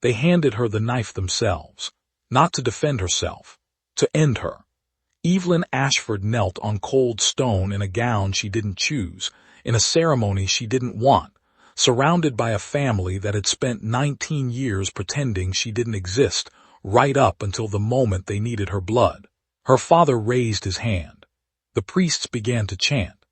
They handed her the knife themselves, not to defend herself, to end her. Evelyn Ashford knelt on cold stone in a gown she didn't choose, in a ceremony she didn't want, surrounded by a family that had spent 19 years pretending she didn't exist, right up until the moment they needed her blood. Her father raised his hand. The priests began to chant,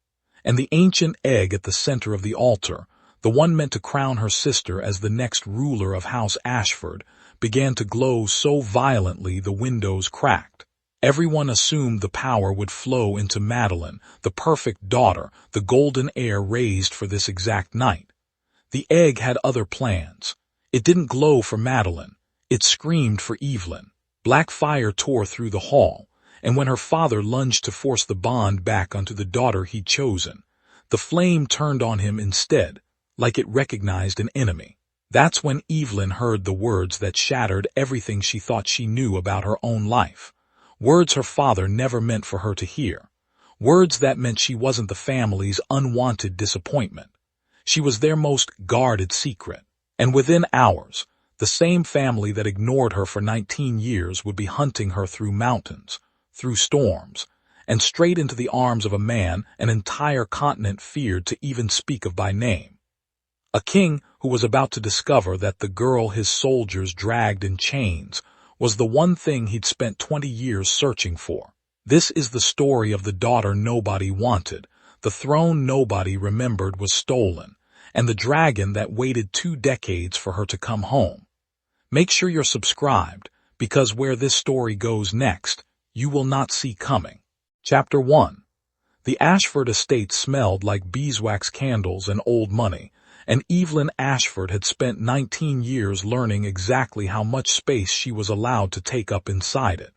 and the ancient egg at the center of the altar, the one meant to crown her sister as the next ruler of House Ashford, began to glow so violently the windows cracked. Everyone assumed the power would flow into Madeline, the perfect daughter, the golden heir raised for this exact night. The egg had other plans. It didn't glow for Madeline. It screamed for Evelyn. Black fire tore through the hall, and when her father lunged to force the bond back onto the daughter he'd chosen, the flame turned on him instead, like it recognized an enemy. That's when Evelyn heard the words that shattered everything she thought she knew about her own life. Words her father never meant for her to hear. Words that meant she wasn't the family's unwanted disappointment. She was their most guarded secret. And within hours, the same family that ignored her for 19 years would be hunting her through mountains, through storms, and straight into the arms of a man an entire continent feared to even speak of by name. A king who was about to discover that the girl his soldiers dragged in chains was the one thing he'd spent 20 years searching for. This is the story of the daughter nobody wanted, the throne nobody remembered was stolen, and the dragon that waited 2 decades for her to come home. Make sure you're subscribed, because where this story goes next, you will not see coming. Chapter 1. The Ashford estate smelled like beeswax candles and old money, and Evelyn Ashford had spent 19 years learning exactly how much space she was allowed to take up inside it,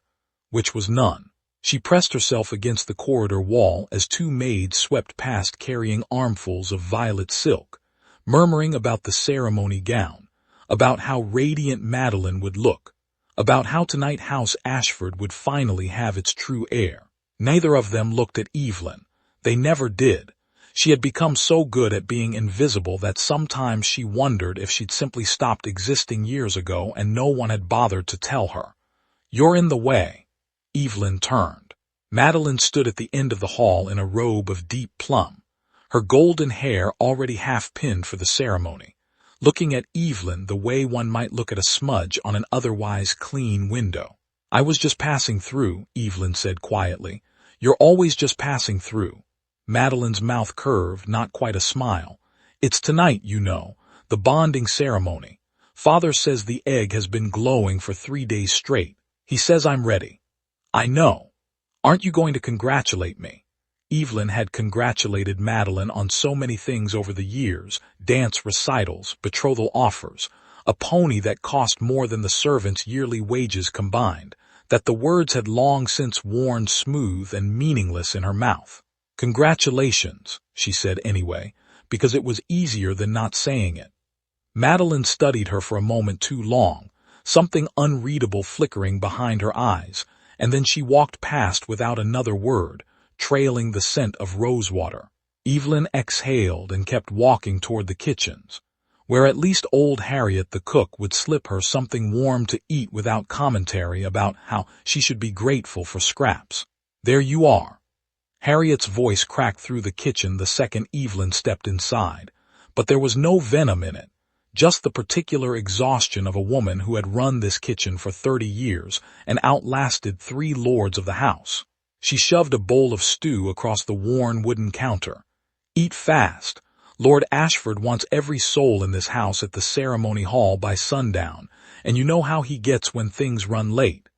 which was none. She pressed herself against the corridor wall as 2 maids swept past carrying armfuls of violet silk, murmuring about the ceremony gown, about how radiant Madeline would look, about how tonight House Ashford would finally have its true heir. Neither of them looked at Evelyn. They never did. She had become so good at being invisible that sometimes she wondered if she'd simply stopped existing years ago and no one had bothered to tell her. "You're in the way." Evelyn turned. Madeline stood at the end of the hall in a robe of deep plum, her golden hair already half-pinned for the ceremony, looking at Evelyn the way one might look at a smudge on an otherwise clean window. "I was just passing through," Evelyn said quietly. "You're always just passing through." Madeline's mouth curved, not quite a smile. "It's tonight, you know, the bonding ceremony. Father says the egg has been glowing for 3 days straight. He says I'm ready." "I know. Aren't you going to congratulate me?" Evelyn had congratulated Madeline on so many things over the years, dance recitals, betrothal offers, a pony that cost more than the servants' yearly wages combined, that the words had long since worn smooth and meaningless in her mouth. "Congratulations," she said anyway, because it was easier than not saying it. Madeline studied her for a moment too long, something unreadable flickering behind her eyes, and then she walked past without another word, trailing the scent of rosewater. Evelyn exhaled and kept walking toward the kitchens, where at least old Harriet the cook would slip her something warm to eat without commentary about how she should be grateful for scraps. "There you are." Harriet's voice cracked through the kitchen the second Evelyn stepped inside, but there was no venom in it, just the particular exhaustion of a woman who had run this kitchen for 30 years and outlasted 3 lords of the house. She shoved a bowl of stew across the worn wooden counter. "Eat fast. Lord Ashford wants every soul in this house at the ceremony hall by sundown, and you know how he gets when things run late.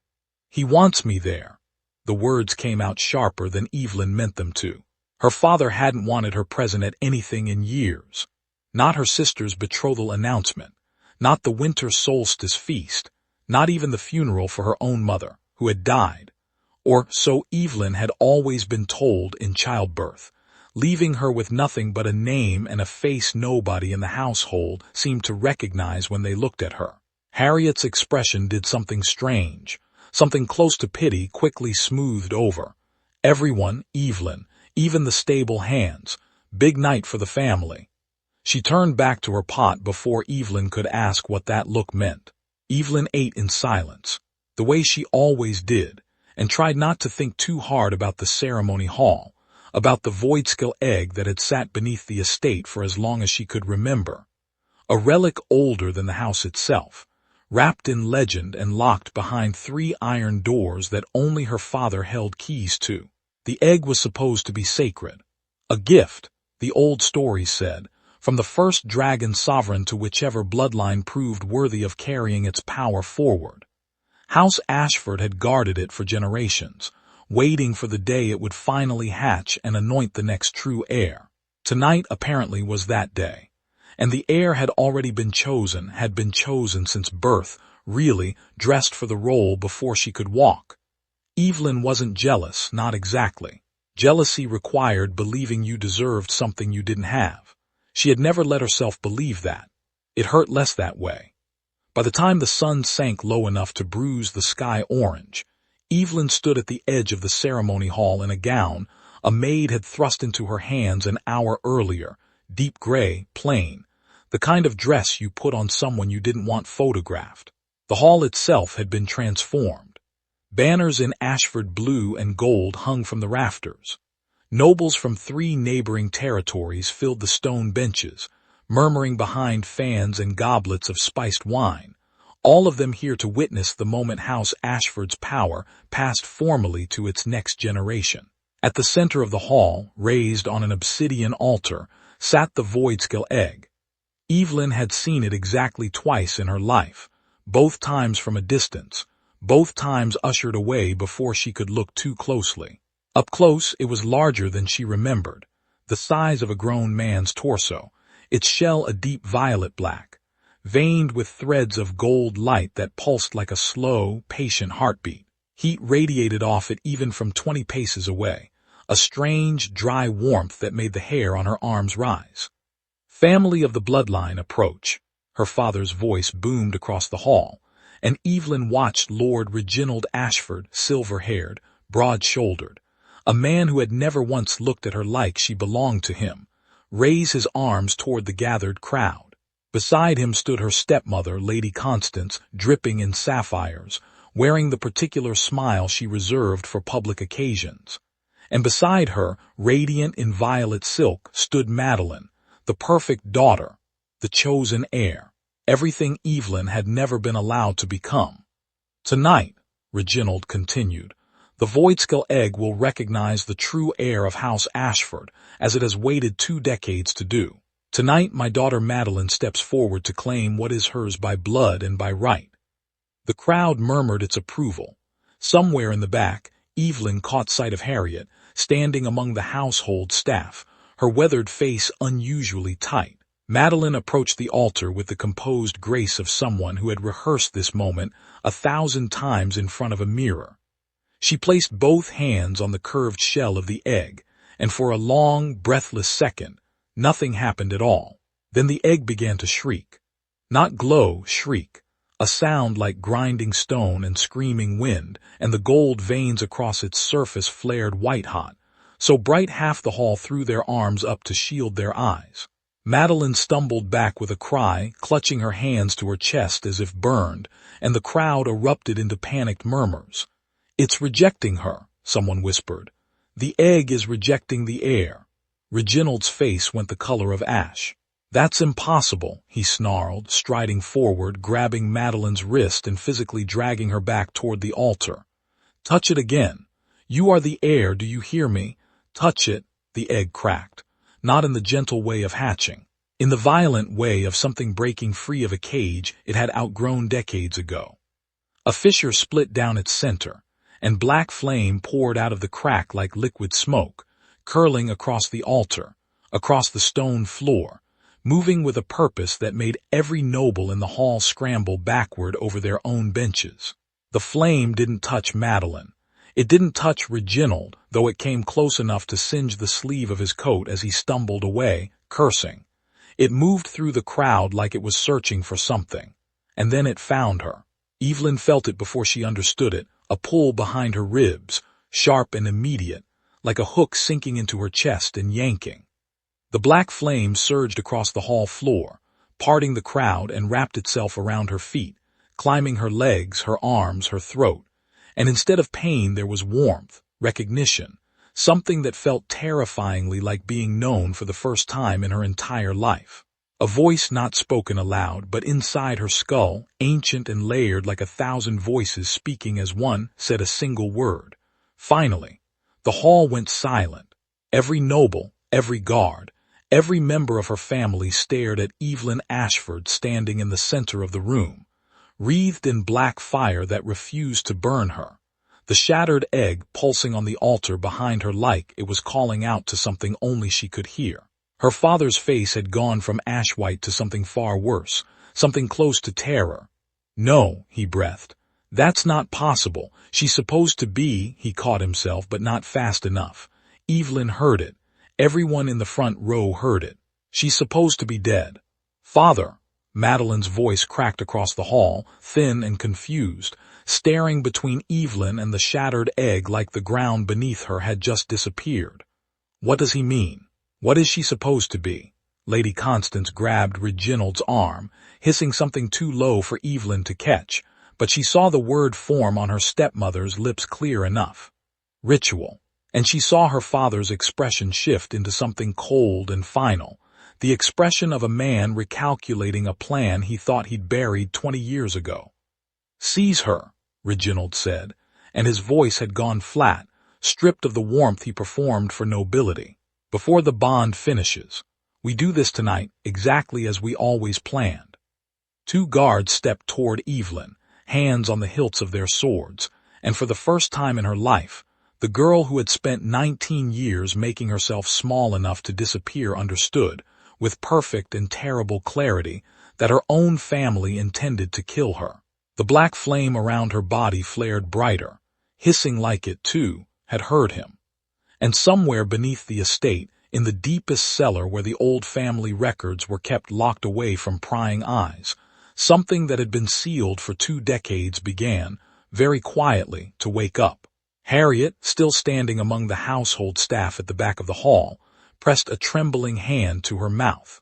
He wants me there." The words came out sharper than Evelyn meant them to. Her father hadn't wanted her present at anything in years. Not her sister's betrothal announcement, not the winter solstice feast, not even the funeral for her own mother, who had died. Or so Evelyn had always been told in childbirth, leaving her with nothing but a name and a face nobody in the household seemed to recognize when they looked at her. Harriet's expression did something strange. Something close to pity quickly smoothed over. Everyone, Evelyn, even the stable hands. Big night for the family. She turned back to her pot before Evelyn could ask what that look meant. Evelyn ate in silence, the way she always did, and tried not to think too hard about the ceremony hall, about the Voidskill egg that had sat beneath the estate for as long as she could remember. A relic older than the house itself, wrapped in legend and locked behind 3 iron doors that only her father held keys to. The egg was supposed to be sacred. A gift, the old stories said, from the first dragon sovereign to whichever bloodline proved worthy of carrying its power forward. House Ashford had guarded it for generations, waiting for the day it would finally hatch and anoint the next true heir. Tonight apparently was that day. And the heir had already been chosen, had been chosen since birth, really, dressed for the role before she could walk. Evelyn wasn't jealous, not exactly. Jealousy required believing you deserved something you didn't have. She had never let herself believe that. It hurt less that way. By the time the sun sank low enough to bruise the sky orange, Evelyn stood at the edge of the ceremony hall in a gown a maid had thrust into her hands an hour earlier, deep gray, plain, the kind of dress you put on someone you didn't want photographed. The hall itself had been transformed. Banners in Ashford blue and gold hung from the rafters. Nobles from 3 neighboring territories filled the stone benches, murmuring behind fans and goblets of spiced wine, all of them here to witness the moment House Ashford's power passed formally to its next generation. At the center of the hall, raised on an obsidian altar, sat the Voidskill egg. Evelyn had seen it exactly twice in her life, both times from a distance, both times ushered away before she could look too closely. Up close, it was larger than she remembered, the size of a grown man's torso, its shell a deep violet black, veined with threads of gold light that pulsed like a slow, patient heartbeat. Heat radiated off it even from 20 paces away, a strange, dry warmth that made the hair on her arms rise. "Family of the bloodline, approach," her father's voice boomed across the hall, and Evelyn watched Lord Reginald Ashford, silver-haired, broad-shouldered, a man who had never once looked at her like she belonged to him, raise his arms toward the gathered crowd. Beside him stood her stepmother, Lady Constance, dripping in sapphires, wearing the particular smile she reserved for public occasions. And beside her, radiant in violet silk, stood Madeline, the perfect daughter, the chosen heir, everything Evelyn had never been allowed to become. "Tonight," Reginald continued, "the Voidskill egg will recognize the true heir of House Ashford, as it has waited 2 decades to do. Tonight my daughter Madeline steps forward to claim what is hers by blood and by right." The crowd murmured its approval. Somewhere in the back, Evelyn caught sight of Harriet, standing among the household staff, her weathered face unusually tight. Madeline approached the altar with the composed grace of someone who had rehearsed this moment 1,000 times in front of a mirror. She placed both hands on the curved shell of the egg, and for a long, breathless second, nothing happened at all. Then the egg began to shriek. Not glow, shriek. A sound like grinding stone and screaming wind, and the gold veins across its surface flared white-hot, so bright half the hall threw their arms up to shield their eyes. Madeline stumbled back with a cry, clutching her hands to her chest as if burned, and the crowd erupted into panicked murmurs. "It's rejecting her," someone whispered. "The egg is rejecting the heir." Reginald's face went the color of ash. "That's impossible," he snarled, striding forward, grabbing Madeline's wrist and physically dragging her back toward the altar. "Touch it again. You are the heir, do you hear me? Touch it." The egg cracked, not in the gentle way of hatching, in the violent way of something breaking free of a cage it had outgrown decades ago. A fissure split down its center, and black flame poured out of the crack like liquid smoke, curling across the altar, across the stone floor, moving with a purpose that made every noble in the hall scramble backward over their own benches. The flame didn't touch Madeline. It didn't touch Reginald, though it came close enough to singe the sleeve of his coat as he stumbled away, cursing. It moved through the crowd like it was searching for something. And then it found her. Evelyn felt it before she understood it, a pull behind her ribs, sharp and immediate, like a hook sinking into her chest and yanking. The black flame surged across the hall floor, parting the crowd and wrapped itself around her feet, climbing her legs, her arms, her throat. And instead of pain, there was warmth, recognition, something that felt terrifyingly like being known for the first time in her entire life. A voice not spoken aloud, but inside her skull, ancient and layered like 1,000 voices speaking as one, said a single word. Finally, the hall went silent. Every noble, every guard, every member of her family stared at Evelyn Ashford standing in the center of the room, wreathed in black fire that refused to burn her. The shattered egg pulsing on the altar behind her like it was calling out to something only she could hear. Her father's face had gone from ash-white to something far worse, something close to terror. "No," he breathed. "That's not possible. She's supposed to be," he caught himself, but not fast enough. Evelyn heard it. Everyone in the front row heard it. "She's supposed to be dead." "Father," Madeline's voice cracked across the hall, thin and confused, staring between Evelyn and the shattered egg like the ground beneath her had just disappeared. "What does he mean? What is she supposed to be?" Lady Constance grabbed Reginald's arm, hissing something too low for Evelyn to catch, but she saw the word form on her stepmother's lips clear enough. "Ritual." And she saw her father's expression shift into something cold and final, the expression of a man recalculating a plan he thought he'd buried 20 years ago. "Seize her," Reginald said, and his voice had gone flat, stripped of the warmth he performed for nobility. "Before the bond finishes. We do this tonight, exactly as we always planned." 2 guards stepped toward Evelyn, hands on the hilts of their swords, and for the first time in her life, the girl who had spent 19 years making herself small enough to disappear understood, with perfect and terrible clarity, that her own family intended to kill her. The black flame around her body flared brighter. Hissing like it, too, had heard him. And somewhere beneath the estate, in the deepest cellar where the old family records were kept locked away from prying eyes, something that had been sealed for 2 decades began, very quietly, to wake up. Harriet, still standing among the household staff at the back of the hall, pressed a trembling hand to her mouth.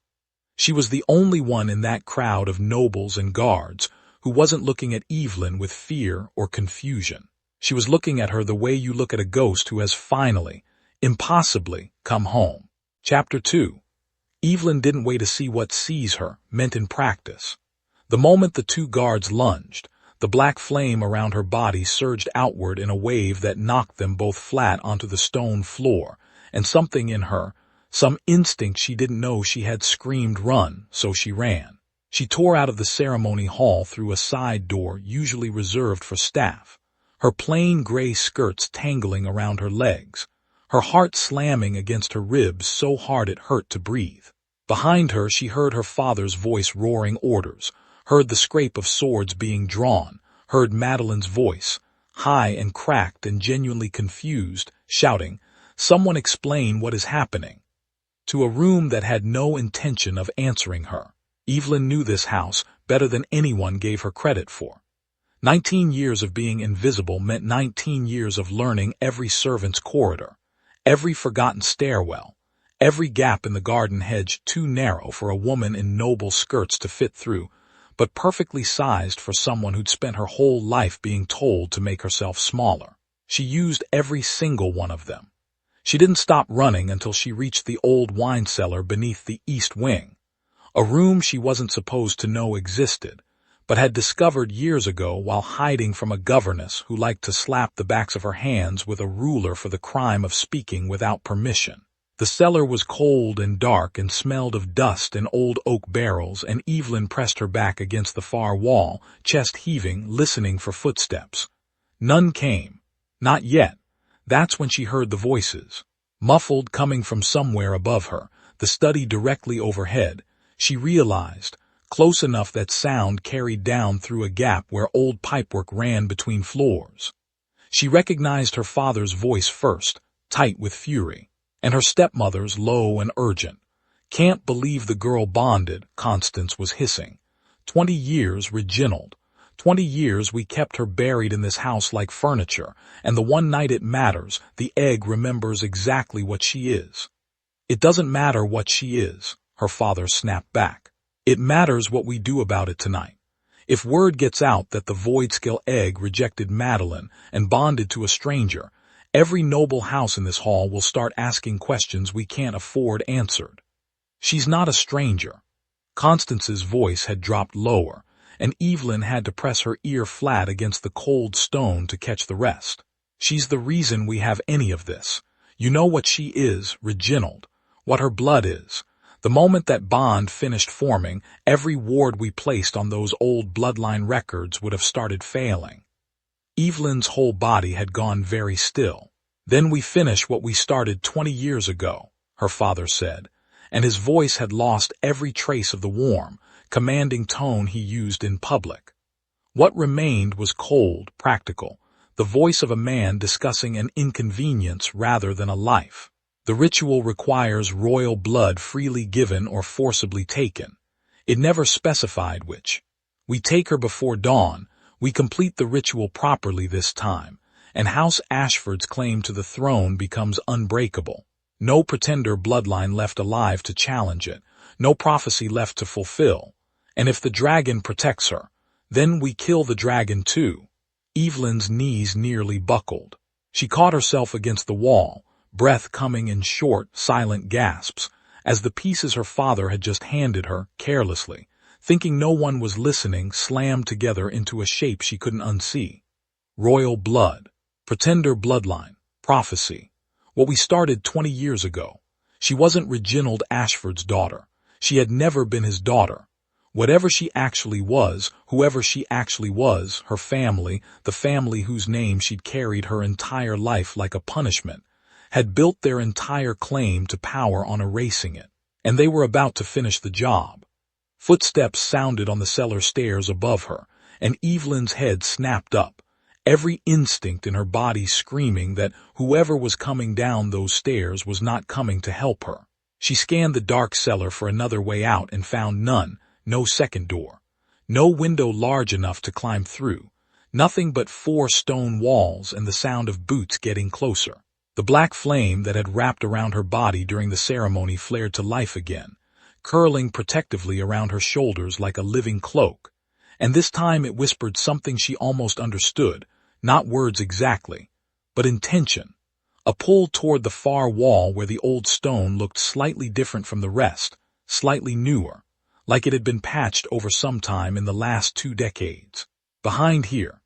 She was the only one in that crowd of nobles and guards who wasn't looking at Evelyn with fear or confusion. She was looking at her the way you look at a ghost who has finally, impossibly, come home. Chapter 2. Evelyn didn't wait to see what "seize her" meant in practice. The moment the 2 guards lunged, the black flame around her body surged outward in a wave that knocked them both flat onto the stone floor, and something in her, some instinct she didn't know she had, screamed run, so she ran. She tore out of the ceremony hall through a side door usually reserved for staff, her plain gray skirts tangling around her legs, her heart slamming against her ribs so hard it hurt to breathe. Behind her she heard her father's voice roaring orders, heard the scrape of swords being drawn, heard Madeline's voice, high and cracked and genuinely confused, shouting, "Someone explain what is happening," to a room that had no intention of answering her. Evelyn knew this house better than anyone gave her credit for. 19 years of being invisible meant 19 years of learning every servant's corridor, every forgotten stairwell, every gap in the garden hedge too narrow for a woman in noble skirts to fit through, but perfectly sized for someone who'd spent her whole life being told to make herself smaller. She used every single one of them. She didn't stop running until she reached the old wine cellar beneath the east wing, a room she wasn't supposed to know existed, but had discovered years ago while hiding from a governess who liked to slap the backs of her hands with a ruler for the crime of speaking without permission. The cellar was cold and dark and smelled of dust and old oak barrels, and Evelyn pressed her back against the far wall, chest heaving, listening for footsteps. None came. Not yet. That's when she heard the voices. Muffled, coming from somewhere above her, the study directly overhead, she realized, close enough that sound carried down through a gap where old pipework ran between floors. She recognized her father's voice first, tight with fury, and her stepmother's low and urgent. "Can't believe the girl bonded," Constance was hissing. 20 years, Reginald. 20 years we kept her buried in this house like furniture, and the one night it matters, the egg remembers exactly what she is. "It doesn't matter what she is," her father snapped back. "It matters what we do about it tonight. If word gets out that the void-scale egg rejected Madeline and bonded to a stranger, every noble house in this hall will start asking questions we can't afford answered. She's not a stranger. Constance's voice had dropped lower, and Evelyn had to press her ear flat against the cold stone to catch the rest. She's the reason we have any of this. You know what she is, Reginald, what her blood is. The moment that bond finished forming, every ward we placed on those old bloodline records would have started failing. Evelyn's whole body had gone very still. Then we finish what we started 20 years ago, her father said, and his voice had lost every trace of the warm, commanding tone he used in public. What remained was cold, practical, the voice of a man discussing an inconvenience rather than a life. The ritual requires royal blood freely given or forcibly taken. It never specified which. We take her before dawn, we complete the ritual properly this time, and House Ashford's claim to the throne becomes unbreakable. No pretender bloodline left alive to challenge it, no prophecy left to fulfill. And if the dragon protects her, then we kill the dragon too. Evelyn's knees nearly buckled. She caught herself against the wall, breath coming in short, silent gasps, as the pieces her father had just handed her, carelessly, thinking no one was listening, slammed together into a shape she couldn't unsee. Royal blood, pretender bloodline, prophecy. What we started 20 years ago. She wasn't Reginald Ashford's daughter. She had never been his daughter. Whatever she actually was, whoever she actually was, her family, the family whose name she'd carried her entire life like a punishment, had built their entire claim to power on erasing it, and they were about to finish the job. Footsteps sounded on the cellar stairs above her, and Evelyn's head snapped up, every instinct in her body screaming that whoever was coming down those stairs was not coming to help her. She scanned the dark cellar for another way out and found none, no second door, no window large enough to climb through, nothing but 4 stone walls and the sound of boots getting closer. The black flame that had wrapped around her body during the ceremony flared to life again, curling protectively around her shoulders like a living cloak, and this time it whispered something she almost understood, not words exactly, but intention, a pull toward the far wall where the old stone looked slightly different from the rest, slightly newer, like it had been patched over some time in the last 2 decades. Behind here,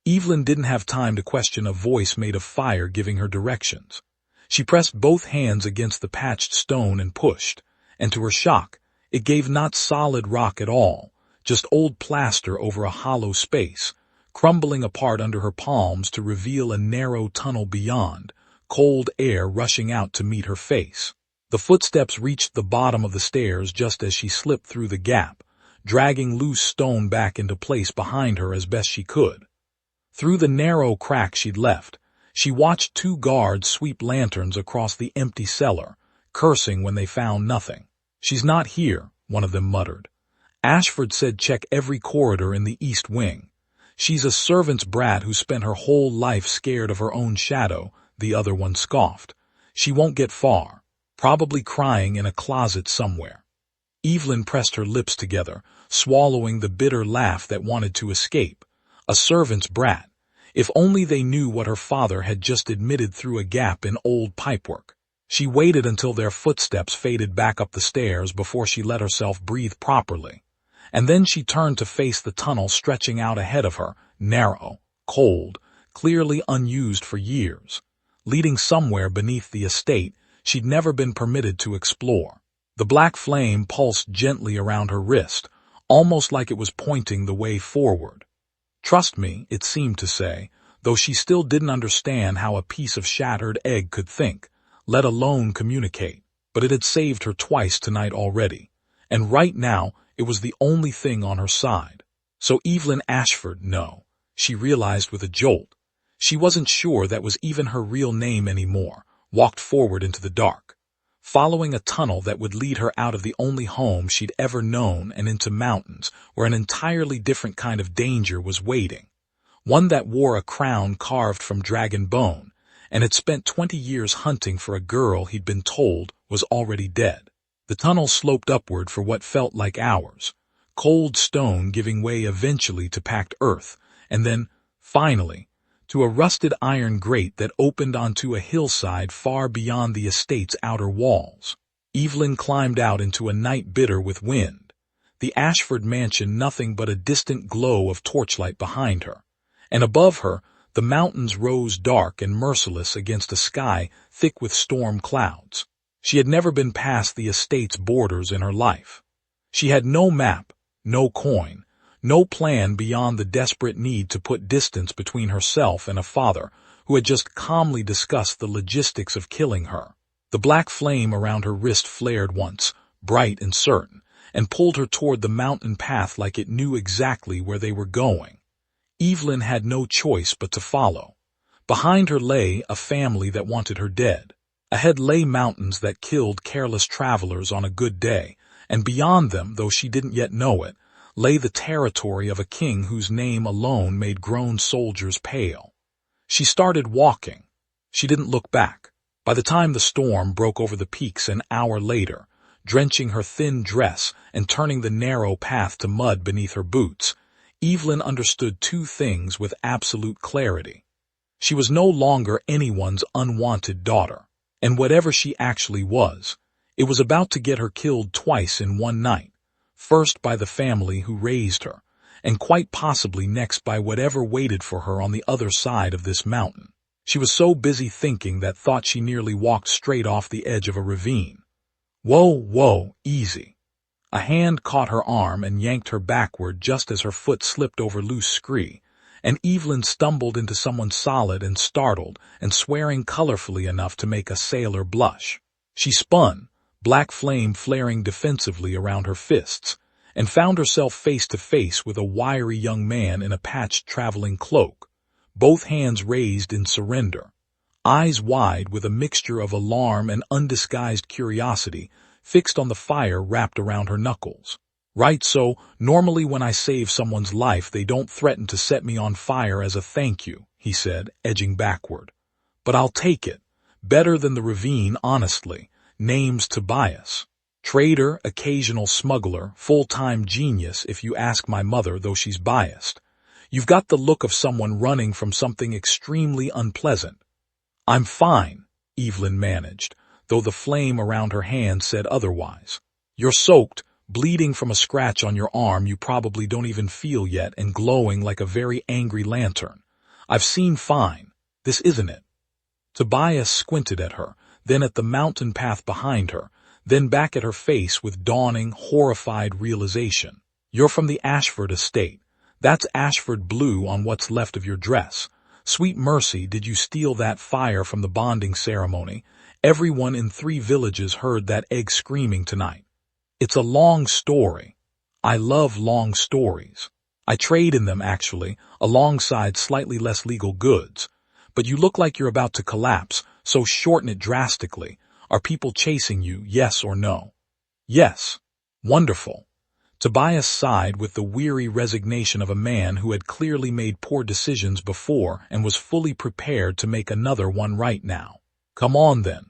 Evelyn didn't have time to question a voice made of fire giving her directions. She pressed both hands against the patched stone and pushed, and to her shock, it gave not solid rock at all, just old plaster over a hollow space, crumbling apart under her palms to reveal a narrow tunnel beyond, cold air rushing out to meet her face. The footsteps reached the bottom of the stairs just as she slipped through the gap, dragging loose stone back into place behind her as best she could. Through the narrow crack she'd left, she watched 2 guards sweep lanterns across the empty cellar, cursing when they found nothing. "She's not here," one of them muttered. "Ashford said check every corridor in the east wing. She's a servant's brat who spent her whole life scared of her own shadow," the other one scoffed. "She won't get far. Probably crying in a closet somewhere." Evelyn pressed her lips together, swallowing the bitter laugh that wanted to escape. A servant's brat. If only they knew what her father had just admitted through a gap in old pipework. She waited until their footsteps faded back up the stairs before she let herself breathe properly. And then she turned to face the tunnel stretching out ahead of her, narrow, cold, clearly unused for years, leading somewhere beneath the estate she'd never been permitted to explore. The black flame pulsed gently around her wrist, almost like it was pointing the way forward. "Trust me," it seemed to say, though she still didn't understand how a piece of shattered egg could think, let alone communicate. But it had saved her twice tonight already, and right now it was the only thing on her side. So Evelyn Ashford, no, she realized with a jolt. She wasn't sure that was even her real name anymore. Walked forward into the dark, following a tunnel that would lead her out of the only home she'd ever known and into mountains where an entirely different kind of danger was waiting, one that wore a crown carved from dragon bone and had spent 20 years hunting for a girl he'd been told was already dead. The tunnel sloped upward for what felt like hours, cold stone giving way eventually to packed earth, and then, finally, to a rusted iron grate that opened onto a hillside far beyond the estate's outer walls. Evelyn climbed out into a night bitter with wind, the Ashford mansion nothing but a distant glow of torchlight behind her, and above her the mountains rose dark and merciless against a sky thick with storm clouds. She had never been past the estate's borders in her life. She had no map, no coin, no plan beyond the desperate need to put distance between herself and a father who had just calmly discussed the logistics of killing her. The black flame around her wrist flared once, bright and certain, and pulled her toward the mountain path like it knew exactly where they were going. Evelyn had no choice but to follow. Behind her lay a family that wanted her dead. Ahead lay mountains that killed careless travelers on a good day, and beyond them, though she didn't yet know it, lay the territory of a king whose name alone made grown soldiers pale. She started walking. She didn't look back. By the time the storm broke over the peaks an hour later, drenching her thin dress and turning the narrow path to mud beneath her boots, Evelyn understood two things with absolute clarity. She was no longer anyone's unwanted daughter, and whatever she actually was, it was about to get her killed twice in one night, first by the family who raised her, and quite possibly next by whatever waited for her on the other side of this mountain. She was so busy thinking that thought she nearly walked straight off the edge of a ravine. Whoa, whoa, easy. A hand caught her arm and yanked her backward just as her foot slipped over loose scree, and Evelyn stumbled into someone solid and startled and swearing colorfully enough to make a sailor blush. She spun, black flame flaring defensively around her fists, and found herself face to face with a wiry young man in a patched traveling cloak, both hands raised in surrender, eyes wide with a mixture of alarm and undisguised curiosity fixed on the fire wrapped around her knuckles. Right, so normally when I save someone's life they don't threaten to set me on fire as a thank you, he said, edging backward. But I'll take it. Better than the ravine, honestly. Name's Tobias. Trader, occasional smuggler, full-time genius if you ask my mother, though she's biased. You've got the look of someone running from something extremely unpleasant. I'm fine, Evelyn managed, though the flame around her hand said otherwise. You're soaked, bleeding from a scratch on your arm you probably don't even feel yet and glowing like a very angry lantern. I've seen fine. This isn't it. Tobias squinted at her, then at the mountain path behind her, then back at her face with dawning, horrified realization. You're from the Ashford estate. That's Ashford blue on what's left of your dress. Sweet mercy, did you steal that fire from the bonding ceremony? Everyone in 3 villages heard that egg screaming tonight. It's a long story. I love long stories. I trade in them, actually, alongside slightly less legal goods. But you look like you're about to collapse, so shorten it drastically. Are people chasing you, yes or no? Yes. Wonderful. Tobias sighed with the weary resignation of a man who had clearly made poor decisions before and was fully prepared to make another one right now. Come on then.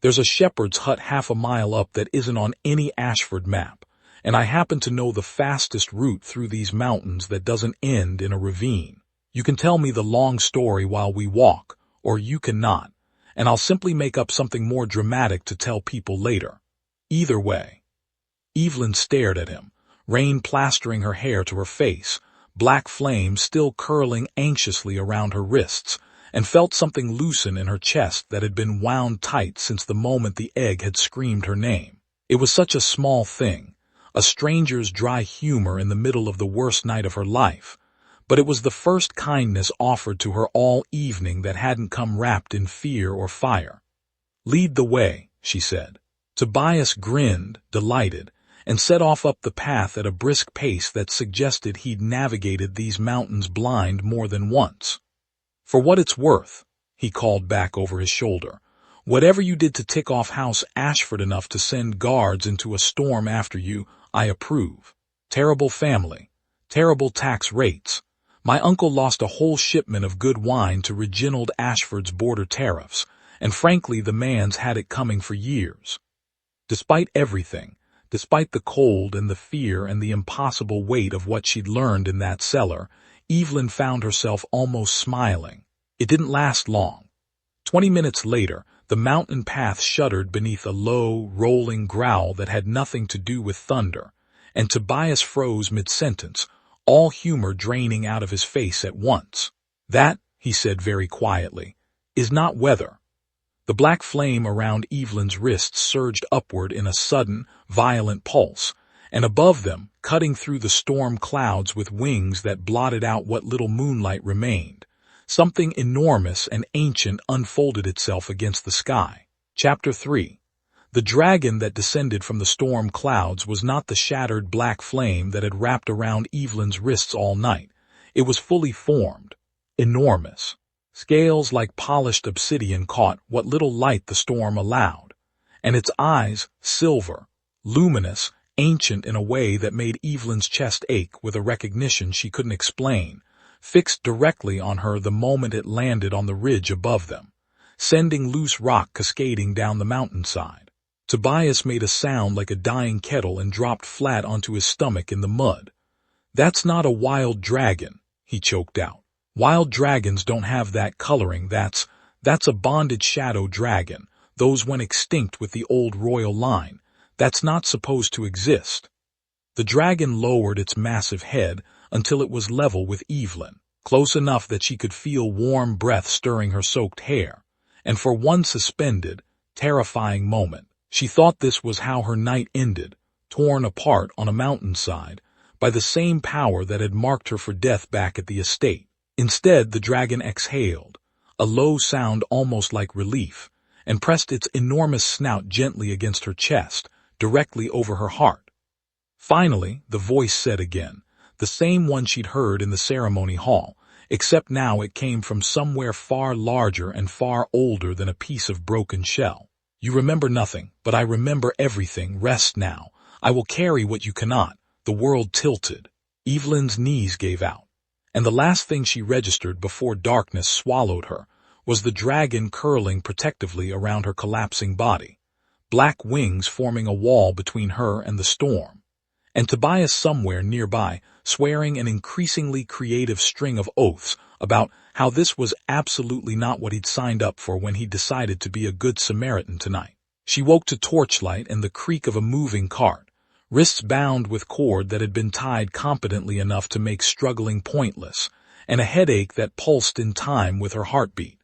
There's a shepherd's hut half a mile up that isn't on any Ashford map, and I happen to know the fastest route through these mountains that doesn't end in a ravine. You can tell me the long story while we walk, or you cannot, and I'll simply make up something more dramatic to tell people later. Either way. Evelyn stared at him, rain plastering her hair to her face, black flame still curling anxiously around her wrists, and felt something loosen in her chest that had been wound tight since the moment the egg had screamed her name. It was such a small thing, a stranger's dry humor in the middle of the worst night of her life, but it was the first kindness offered to her all evening that hadn't come wrapped in fear or fire. Lead the way, she said. Tobias grinned, delighted, and set off up the path at a brisk pace that suggested he'd navigated these mountains blind more than once. For what it's worth, he called back over his shoulder, whatever you did to tick off House Ashford enough to send guards into a storm after you, I approve. Terrible family, terrible tax rates. My uncle lost a whole shipment of good wine to Reginald Ashford's border tariffs, and frankly the man's had it coming for years. Despite everything, Despite the cold and the fear and the impossible weight of what she'd learned in that cellar, Evelyn found herself almost smiling. It didn't last long. 20 minutes later, the mountain path shuddered beneath a low, rolling growl that had nothing to do with thunder, and Tobias froze mid-sentence, all humor draining out of his face at once. "That," he said very quietly, "is not weather." The black flame around Evelyn's wrists surged upward in a sudden, violent pulse, and above them, cutting through the storm clouds with wings that blotted out what little moonlight remained, something enormous and ancient unfolded itself against the sky. Chapter 3. The dragon that descended from the storm clouds was not the shattered black flame that had wrapped around Evelyn's wrists all night. It was fully formed, enormous. Scales like polished obsidian caught what little light the storm allowed, and its eyes, silver, luminous, ancient in a way that made Evelyn's chest ache with a recognition she couldn't explain, fixed directly on her the moment it landed on the ridge above them, sending loose rock cascading down the mountainside. Tobias made a sound like a dying kettle and dropped flat onto his stomach in the mud. "That's not a wild dragon," he choked out. "Wild dragons don't have that coloring. That's a bonded shadow dragon. Those went extinct with the old royal line. That's not supposed to exist." The dragon lowered its massive head until it was level with Evelyn, close enough that she could feel warm breath stirring her soaked hair, and for one suspended, terrifying moment, she thought this was how her night ended, torn apart on a mountainside by the same power that had marked her for death back at the estate. Instead, the dragon exhaled, a low sound almost like relief, and pressed its enormous snout gently against her chest, directly over her heart. Finally, the voice said again, the same one she'd heard in the ceremony hall, except now it came from somewhere far larger and far older than a piece of broken shell. "You remember nothing, but I remember everything. Rest now. I will carry what you cannot." The world tilted. Evelyn's knees gave out, and the last thing she registered before darkness swallowed her was the dragon curling protectively around her collapsing body, black wings forming a wall between her and the storm, and Tobias somewhere nearby swearing an increasingly creative string of oaths about how this was absolutely not what he'd signed up for when he decided to be a good Samaritan tonight. She woke to torchlight and the creak of a moving cart, wrists bound with cord that had been tied competently enough to make struggling pointless, and a headache that pulsed in time with her heartbeat.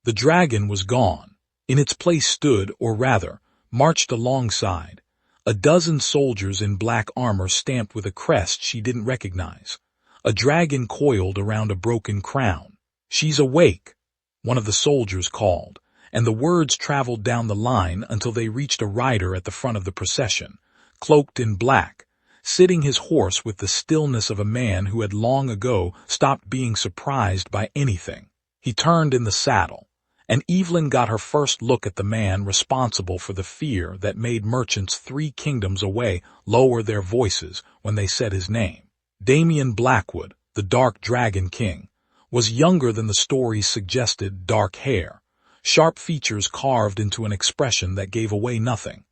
The dragon was gone. In its place stood, or rather, marched alongside, a dozen soldiers in black armor stamped with a crest she didn't recognize. A dragon coiled around a broken crown. "She's awake," one of the soldiers called, and the words traveled down the line until they reached a rider at the front of the procession, cloaked in black, sitting his horse with the stillness of a man who had long ago stopped being surprised by anything. He turned in the saddle, and Evelyn got her first look at the man responsible for the fear that made merchants 3 kingdoms away lower their voices when they said his name. Damian Blackwood, the Dark Dragon King, was younger than the stories suggested, dark hair, sharp features carved into an expression that gave away nothing,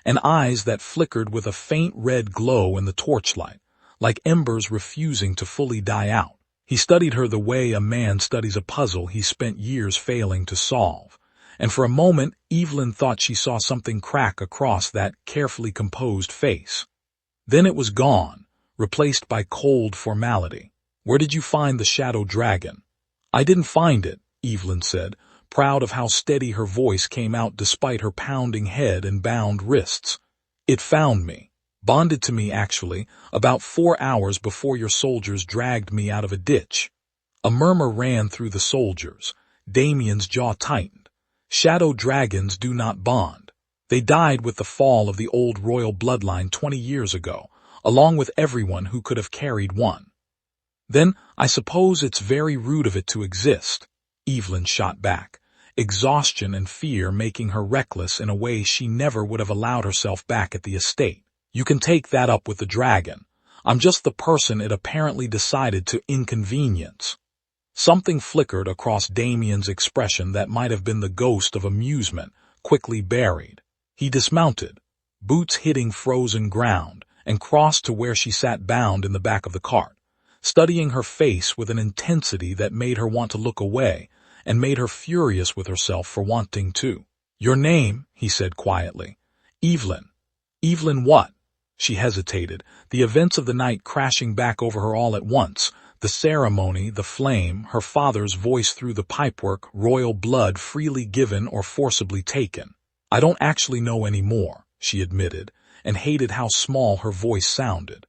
and eyes that flickered with a faint red glow in the torchlight, like embers refusing to fully die out. He studied her the way a man studies a puzzle he spent years failing to solve, and for a moment Evelyn thought she saw something crack across that carefully composed face. Then it was gone, replaced by cold formality. "Where did you find the shadow dragon?" "I didn't find it," Evelyn said, proud of how steady her voice came out despite her pounding head and bound wrists. "It found me. Bonded to me, actually, about 4 hours before your soldiers dragged me out of a ditch." A murmur ran through the soldiers. Damian's jaw tightened. Shadow dragons do not bond. They died with the fall of the old royal bloodline 20 years ago, along with everyone who could have carried one. "Then I suppose it's very rude of it to exist," Evelyn shot back, exhaustion and fear making her reckless in a way she never would have allowed herself back at the estate. "You can take that up with the dragon. I'm just the person it apparently decided to inconvenience." Something flickered across Damian's expression that might have been the ghost of amusement, quickly buried. He dismounted, boots hitting frozen ground, and crossed to where she sat bound in the back of the cart, studying her face with an intensity that made her want to look away and made her furious with herself for wanting to. "Your name," he said quietly. "Evelyn." "Evelyn what?" She hesitated, the events of the night crashing back over her all at once. The ceremony, the flame, her father's voice through the pipework, royal blood freely given or forcibly taken. "I don't actually know any more," she admitted, and hated how small her voice sounded.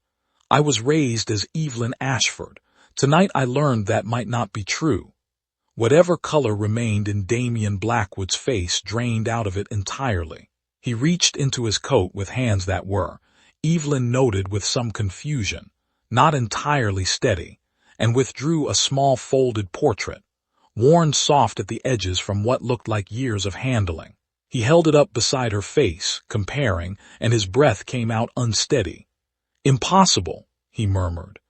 "I was raised as Evelyn Ashford. Tonight I learned that might not be true." Whatever color remained in Damien Blackwood's face drained out of it entirely. He reached into his coat with hands that were, Evelyn noted with some confusion, not entirely steady, and withdrew a small folded portrait, worn soft at the edges from what looked like years of handling. He held it up beside her face, comparing, and his breath came out unsteady. "Impossible," he murmured.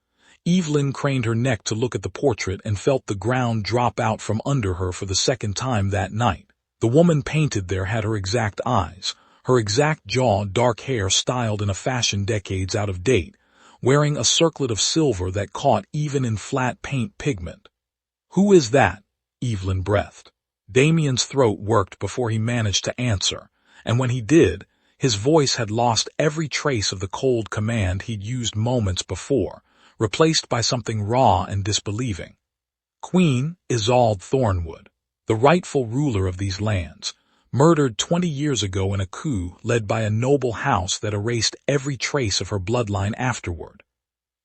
Evelyn craned her neck to look at the portrait and felt the ground drop out from under her for the second time that night. The woman painted there had her exact eyes, her exact jaw, dark hair styled in a fashion decades out of date, wearing a circlet of silver that caught even in flat paint pigment. "Who is that?" Evelyn breathed. Damien's throat worked before he managed to answer, and when he did, his voice had lost every trace of the cold command he'd used moments before, replaced by something raw and disbelieving. "Queen Isolde Thornwood, the rightful ruler of these lands, murdered 20 years ago in a coup led by a noble house that erased every trace of her bloodline afterward."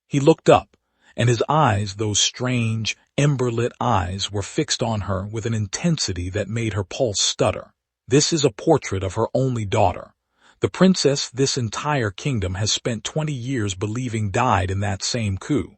He looked up, and his eyes, those strange, ember-lit eyes, were fixed on her with an intensity that made her pulse stutter. "This is a portrait of her only daughter, the princess this entire kingdom has spent 20 years believing died in that same coup."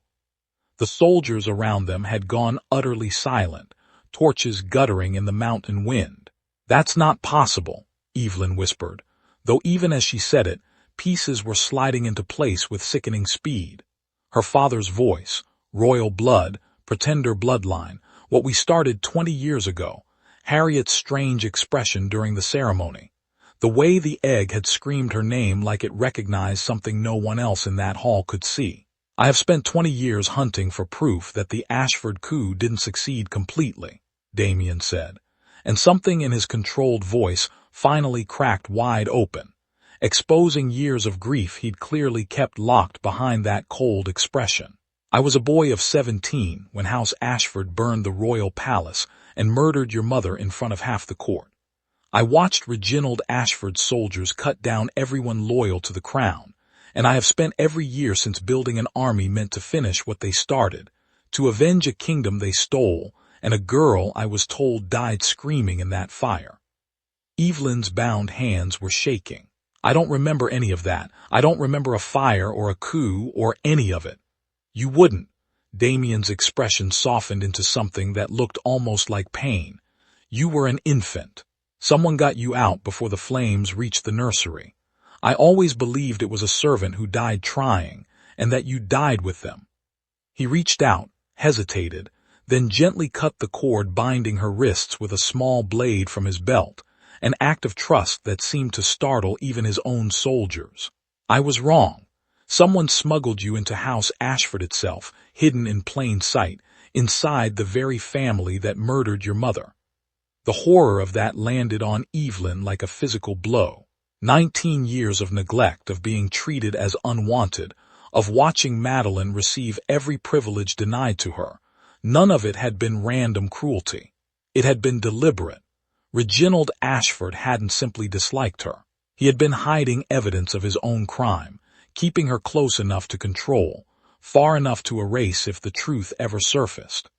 The soldiers around them had gone utterly silent, torches guttering in the mountain wind. "That's not possible," Evelyn whispered, though even as she said it, pieces were sliding into place with sickening speed. Her father's voice, royal blood, pretender bloodline, what we started 20 years ago, Harriet's strange expression during the ceremony, the way the egg had screamed her name like it recognized something no one else in that hall could see. "I have spent 20 years hunting for proof that the Ashford coup didn't succeed completely," Damien said, and something in his controlled voice finally cracked wide open, exposing years of grief he'd clearly kept locked behind that cold expression. "I was a boy of 17 when House Ashford burned the royal palace and murdered your mother in front of half the court. I watched Reginald Ashford's soldiers cut down everyone loyal to the crown, and I have spent every year since building an army meant to finish what they started, to avenge a kingdom they stole, and a girl I was told died screaming in that fire." Evelyn's bound hands were shaking. "I don't remember any of that. I don't remember a fire or a coup or any of it." "You wouldn't." Damien's expression softened into something that looked almost like pain. "You were an infant. Someone got you out before the flames reached the nursery. I always believed it was a servant who died trying, and that you died with them." He reached out, hesitated, then gently cut the cord binding her wrists with a small blade from his belt, an act of trust that seemed to startle even his own soldiers. "I was wrong. Someone smuggled you into House Ashford itself, hidden in plain sight, inside the very family that murdered your mother." The horror of that landed on Evelyn like a physical blow. 19 years of neglect, of being treated as unwanted, of watching Madeline receive every privilege denied to her. None of it had been random cruelty. It had been deliberate. Reginald Ashford hadn't simply disliked her. He had been hiding evidence of his own crime, keeping her close enough to control, far enough to erase if the truth ever surfaced.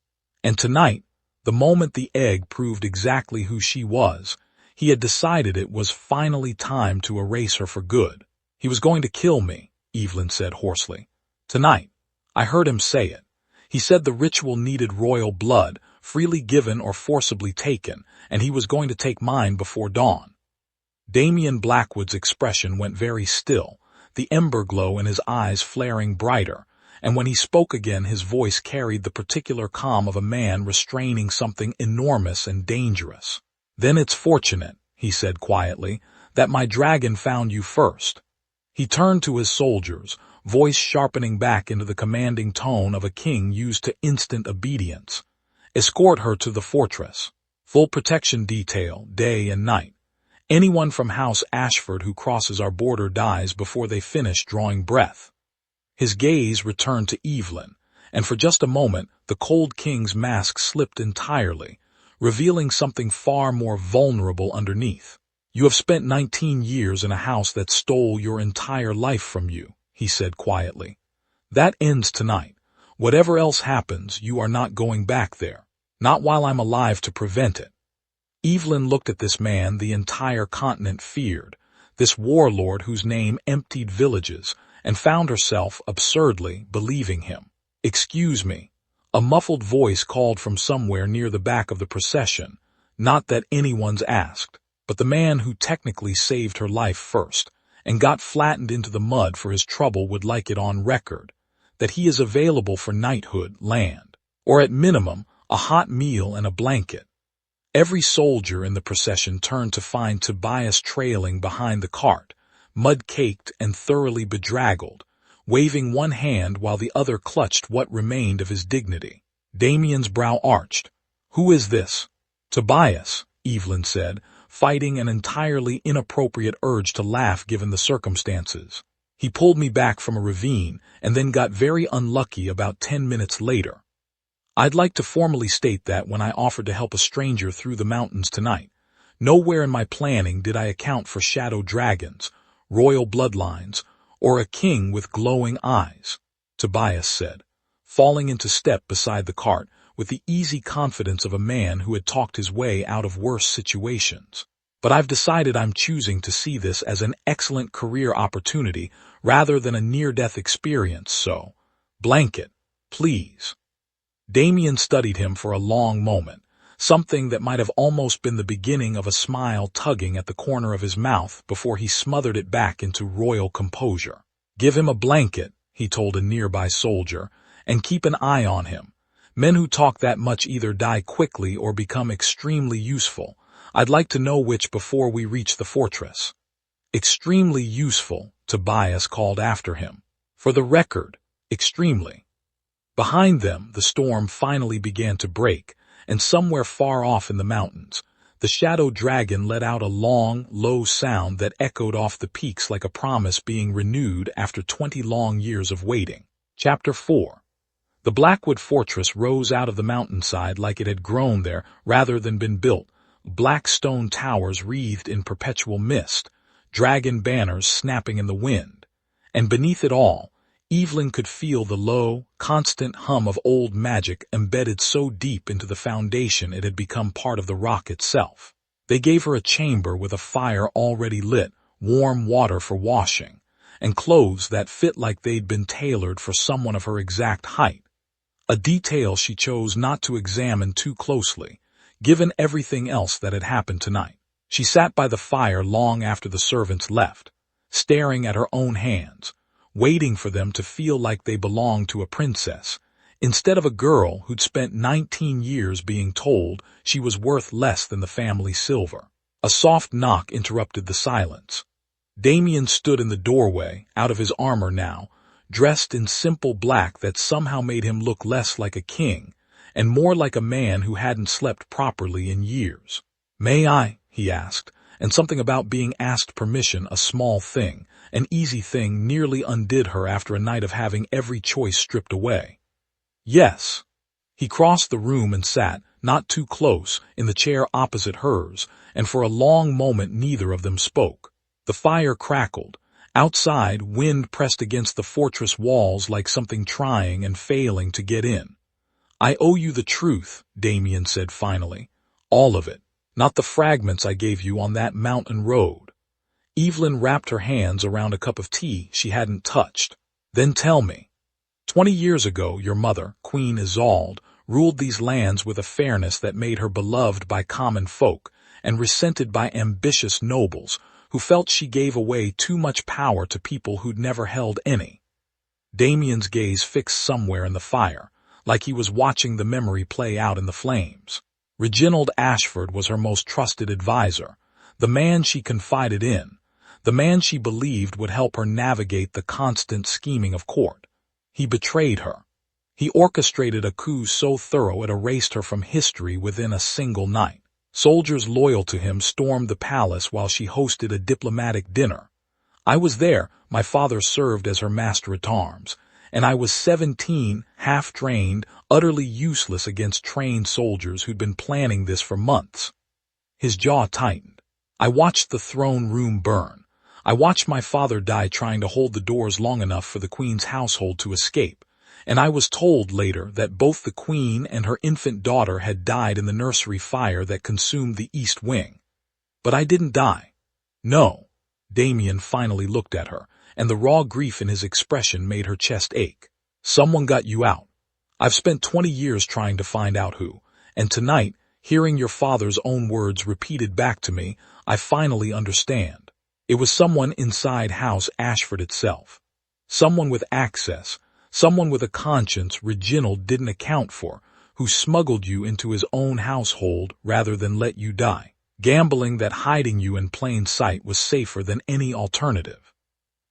And tonight, the moment the egg proved exactly who she was, he had decided it was finally time to erase her for good. "He was going to kill me," Evelyn said hoarsely. "Tonight. I heard him say it. He said the ritual needed royal blood, freely given or forcibly taken, and he was going to take mine before dawn." Damien Blackwood's expression went very still, the ember glow in his eyes flaring brighter, and when he spoke again his voice carried the particular calm of a man restraining something enormous and dangerous. "Then it's fortunate," he said quietly, that my dragon found you first. He turned to his soldiers, voice sharpening back into the commanding tone of a king used to instant obedience. Escort her to the fortress. Full protection detail, day and night. Anyone from House Ashford who crosses our border dies before they finish drawing breath. His gaze returned to Evelyn, and for just a moment the cold king's mask slipped entirely, revealing something far more vulnerable underneath. You have spent 19 years in a house that stole your entire life from you, he said quietly. That ends tonight. Whatever else happens, you are not going back there. Not while I'm alive to prevent it. Evelyn looked at this man the entire continent feared, this warlord whose name emptied villages, and found herself, absurdly, believing him. Excuse me. A muffled voice called from somewhere near the back of the procession. Not that anyone's asked, but the man who technically saved her life first, and got flattened into the mud for his trouble would like it on record, that he is available for knighthood, land, or at minimum, a hot meal and a blanket. Every soldier in the procession turned to find Tobias trailing behind the cart, mud-caked and thoroughly bedraggled, waving one hand while the other clutched what remained of his dignity. Damien's brow arched. Who is this? Tobias, Evelyn said, fighting an entirely inappropriate urge to laugh given the circumstances. He pulled me back from a ravine and then got very unlucky about 10 minutes later. I'd like to formally state that when I offered to help a stranger through the mountains tonight, nowhere in my planning did I account for shadow dragons, royal bloodlines, or a king with glowing eyes, Tobias said, falling into step beside the cart with the easy confidence of a man who had talked his way out of worse situations. But I've decided I'm choosing to see this as an excellent career opportunity rather than a near-death experience, so, blanket, please. Damien studied him for a long moment, something that might have almost been the beginning of a smile tugging at the corner of his mouth before he smothered it back into royal composure. Give him a blanket, he told a nearby soldier, and keep an eye on him. Men who talk that much either die quickly or become extremely useful. I'd like to know which before we reach the fortress. Extremely useful, Tobias called after him. For the record, extremely. Behind them, the storm finally began to break, and somewhere far off in the mountains, the shadow dragon let out a long, low sound that echoed off the peaks like a promise being renewed after 20 long years of waiting. Chapter 4. The Blackwood Fortress rose out of the mountainside like it had grown there rather than been built, black stone towers wreathed in perpetual mist, dragon banners snapping in the wind, and beneath it all, Evelyn could feel the low, constant hum of old magic embedded so deep into the foundation it had become part of the rock itself. They gave her a chamber with a fire already lit, warm water for washing, and clothes that fit like they'd been tailored for someone of her exact height. A detail she chose not to examine too closely, given everything else that had happened tonight. She sat by the fire long after the servants left, staring at her own hands, waiting for them to feel like they belonged to a princess, instead of a girl who'd spent 19 years being told she was worth less than the family silver. A soft knock interrupted the silence. Damien stood in the doorway, out of his armor now, dressed in simple black that somehow made him look less like a king, and more like a man who hadn't slept properly in years. "May I?" he asked, and something about being asked permission, a small thing, an easy thing, nearly undid her after a night of having every choice stripped away. "Yes." He crossed the room and sat, not too close, in the chair opposite hers, and for a long moment neither of them spoke. The fire crackled. Outside, wind pressed against the fortress walls like something trying and failing to get in. "I owe you the truth," Damien said finally. "All of it. Not the fragments I gave you on that mountain road." Evelyn wrapped her hands around a cup of tea she hadn't touched. "Then tell me. 20 years ago, your mother, Queen Isolde, ruled these lands with a fairness that made her beloved by common folk and resented by ambitious nobles who felt she gave away too much power to people who'd never held any." Damien's gaze fixed somewhere in the fire, like he was watching the memory play out in the flames. Reginald Ashford was her most trusted advisor, the man she confided in, the man she believed would help her navigate the constant scheming of court. He betrayed her. He orchestrated a coup so thorough it erased her from history within a single night. Soldiers loyal to him stormed the palace while she hosted a diplomatic dinner. I was there, my father served as her master-at-arms, and I was 17, half-trained, utterly useless against trained soldiers who'd been planning this for months. His jaw tightened. I watched the throne room burn. I watched my father die trying to hold the doors long enough for the Queen's household to escape, and I was told later that both the Queen and her infant daughter had died in the nursery fire that consumed the East Wing. But I didn't die. No. Damien finally looked at her, and the raw grief in his expression made her chest ache. Someone got you out. I've spent 20 years trying to find out who, and tonight, hearing your father's own words repeated back to me, I finally understand. It was someone inside House Ashford itself. Someone with access, someone with a conscience Reginald didn't account for, who smuggled you into his own household rather than let you die, gambling that hiding you in plain sight was safer than any alternative.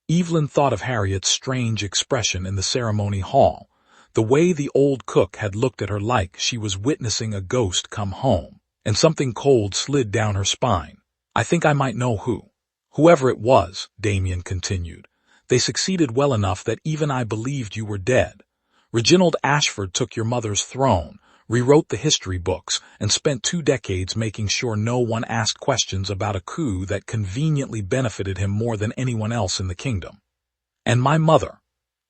Evelyn thought of Harriet's strange expression in the ceremony hall, the way the old cook had looked at her like she was witnessing a ghost come home, and something cold slid down her spine. I think I might know who. Whoever it was, Damien continued, they succeeded well enough that even I believed you were dead. Reginald Ashford took your mother's throne, rewrote the history books, and spent 2 decades making sure no one asked questions about a coup that conveniently benefited him more than anyone else in the kingdom. And my mother,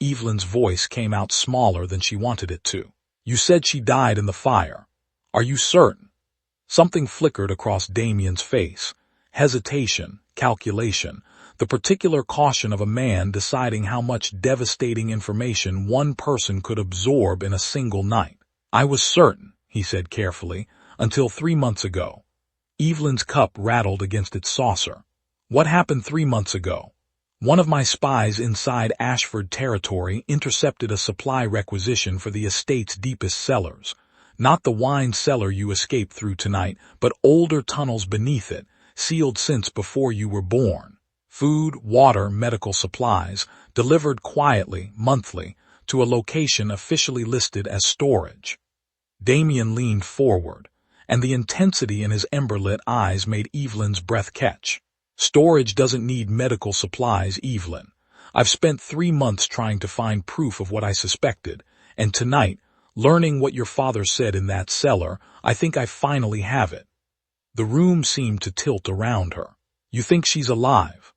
Evelyn's voice came out smaller than she wanted it to. You said she died in the fire. Are you certain? Something flickered across Damien's face. Hesitation, calculation, the particular caution of a man deciding how much devastating information one person could absorb in a single night. I was certain, he said carefully, until 3 months ago. Evelyn's cup rattled against its saucer. What happened 3 months ago? One of my spies inside Ashford territory intercepted a supply requisition for the estate's deepest cellars. Not the wine cellar you escaped through tonight, but older tunnels beneath it, sealed since before you were born. Food, water, medical supplies, delivered quietly, monthly, to a location officially listed as storage. Damien leaned forward, and the intensity in his ember-lit eyes made Evelyn's breath catch. Storage doesn't need medical supplies, Evelyn. I've spent 3 months trying to find proof of what I suspected, and tonight, learning what your father said in that cellar, I think I finally have it. The room seemed to tilt around her. You think she's alive?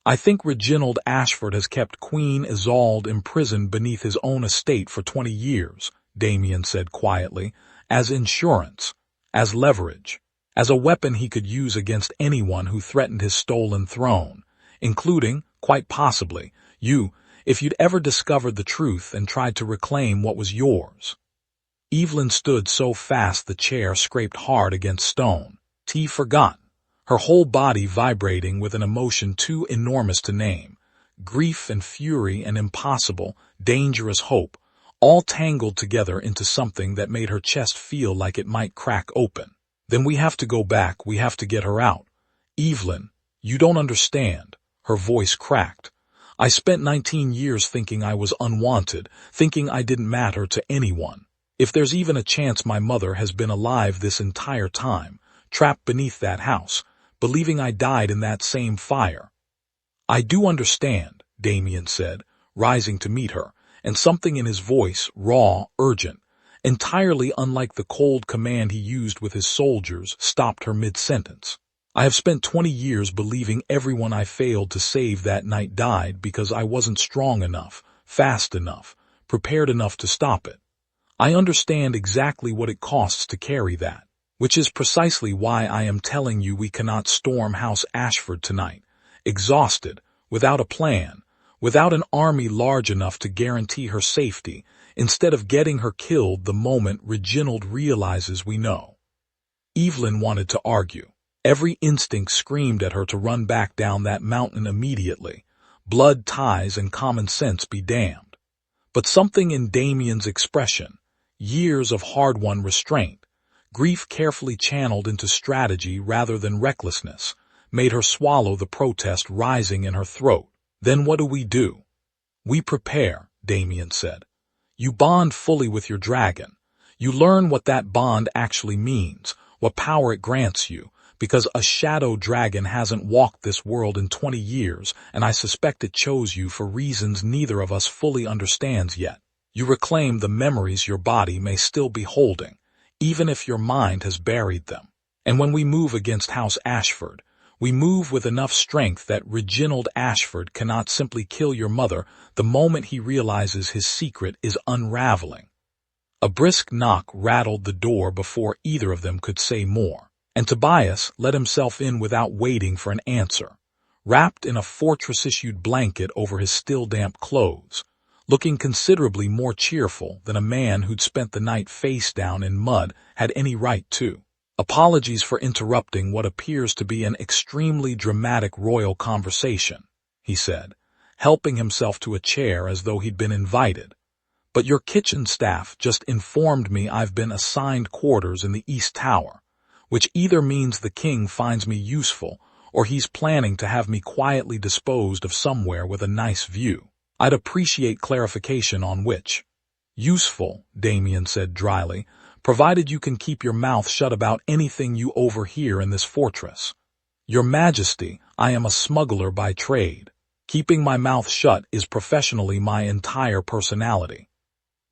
I think Reginald Ashford has kept Queen Isolde imprisoned beneath his own estate for 20 years, Damien said quietly, as insurance, as leverage, as a weapon he could use against anyone who threatened his stolen throne, including, quite possibly, you, if you'd ever discovered the truth and tried to reclaim what was yours. Evelyn stood so fast the chair scraped hard against stone. T forgot, her whole body vibrating with an emotion too enormous to name, grief and fury and impossible, dangerous hope, all tangled together into something that made her chest feel like it might crack open. Then we have to go back, we have to get her out. Evelyn, you don't understand, her voice cracked. I spent 19 years thinking I was unwanted, thinking I didn't matter to anyone. If there's even a chance my mother has been alive this entire time, trapped beneath that house, believing I died in that same fire. I do understand, Damien said, rising to meet her, and something in his voice, raw, urgent, entirely unlike the cold command he used with his soldiers, stopped her mid-sentence. I have spent 20 years believing everyone I failed to save that night died because I wasn't strong enough, fast enough, prepared enough to stop it. I understand exactly what it costs to carry that. Which is precisely why I am telling you we cannot storm House Ashford tonight, exhausted, without a plan, without an army large enough to guarantee her safety, instead of getting her killed the moment Reginald realizes we know. Evelyn wanted to argue. Every instinct screamed at her to run back down that mountain immediately, blood ties and common sense be damned. But something in Damien's expression, years of hard-won restraint, grief carefully channeled into strategy rather than recklessness, made her swallow the protest rising in her throat. Then what do we do? We prepare, Damien said. You bond fully with your dragon. You learn what that bond actually means, what power it grants you, because a shadow dragon hasn't walked this world in 20 years, and I suspect it chose you for reasons neither of us fully understands yet. You reclaim the memories your body may still be holding, even if your mind has buried them. And when we move against House Ashford, we move with enough strength that Reginald Ashford cannot simply kill your mother the moment he realizes his secret is unraveling. A brisk knock rattled the door before either of them could say more, and Tobias let himself in without waiting for an answer, wrapped in a fortress-issued blanket over his still damp clothes, looking considerably more cheerful than a man who'd spent the night face down in mud had any right to. Apologies for interrupting what appears to be an extremely dramatic royal conversation, he said, helping himself to a chair as though he'd been invited. But your kitchen staff just informed me I've been assigned quarters in the East Tower, which either means the king finds me useful or he's planning to have me quietly disposed of somewhere with a nice view. I'd appreciate clarification on which. Useful, Damien said dryly, provided you can keep your mouth shut about anything you overhear in this fortress. Your Majesty, I am a smuggler by trade. Keeping my mouth shut is professionally my entire personality.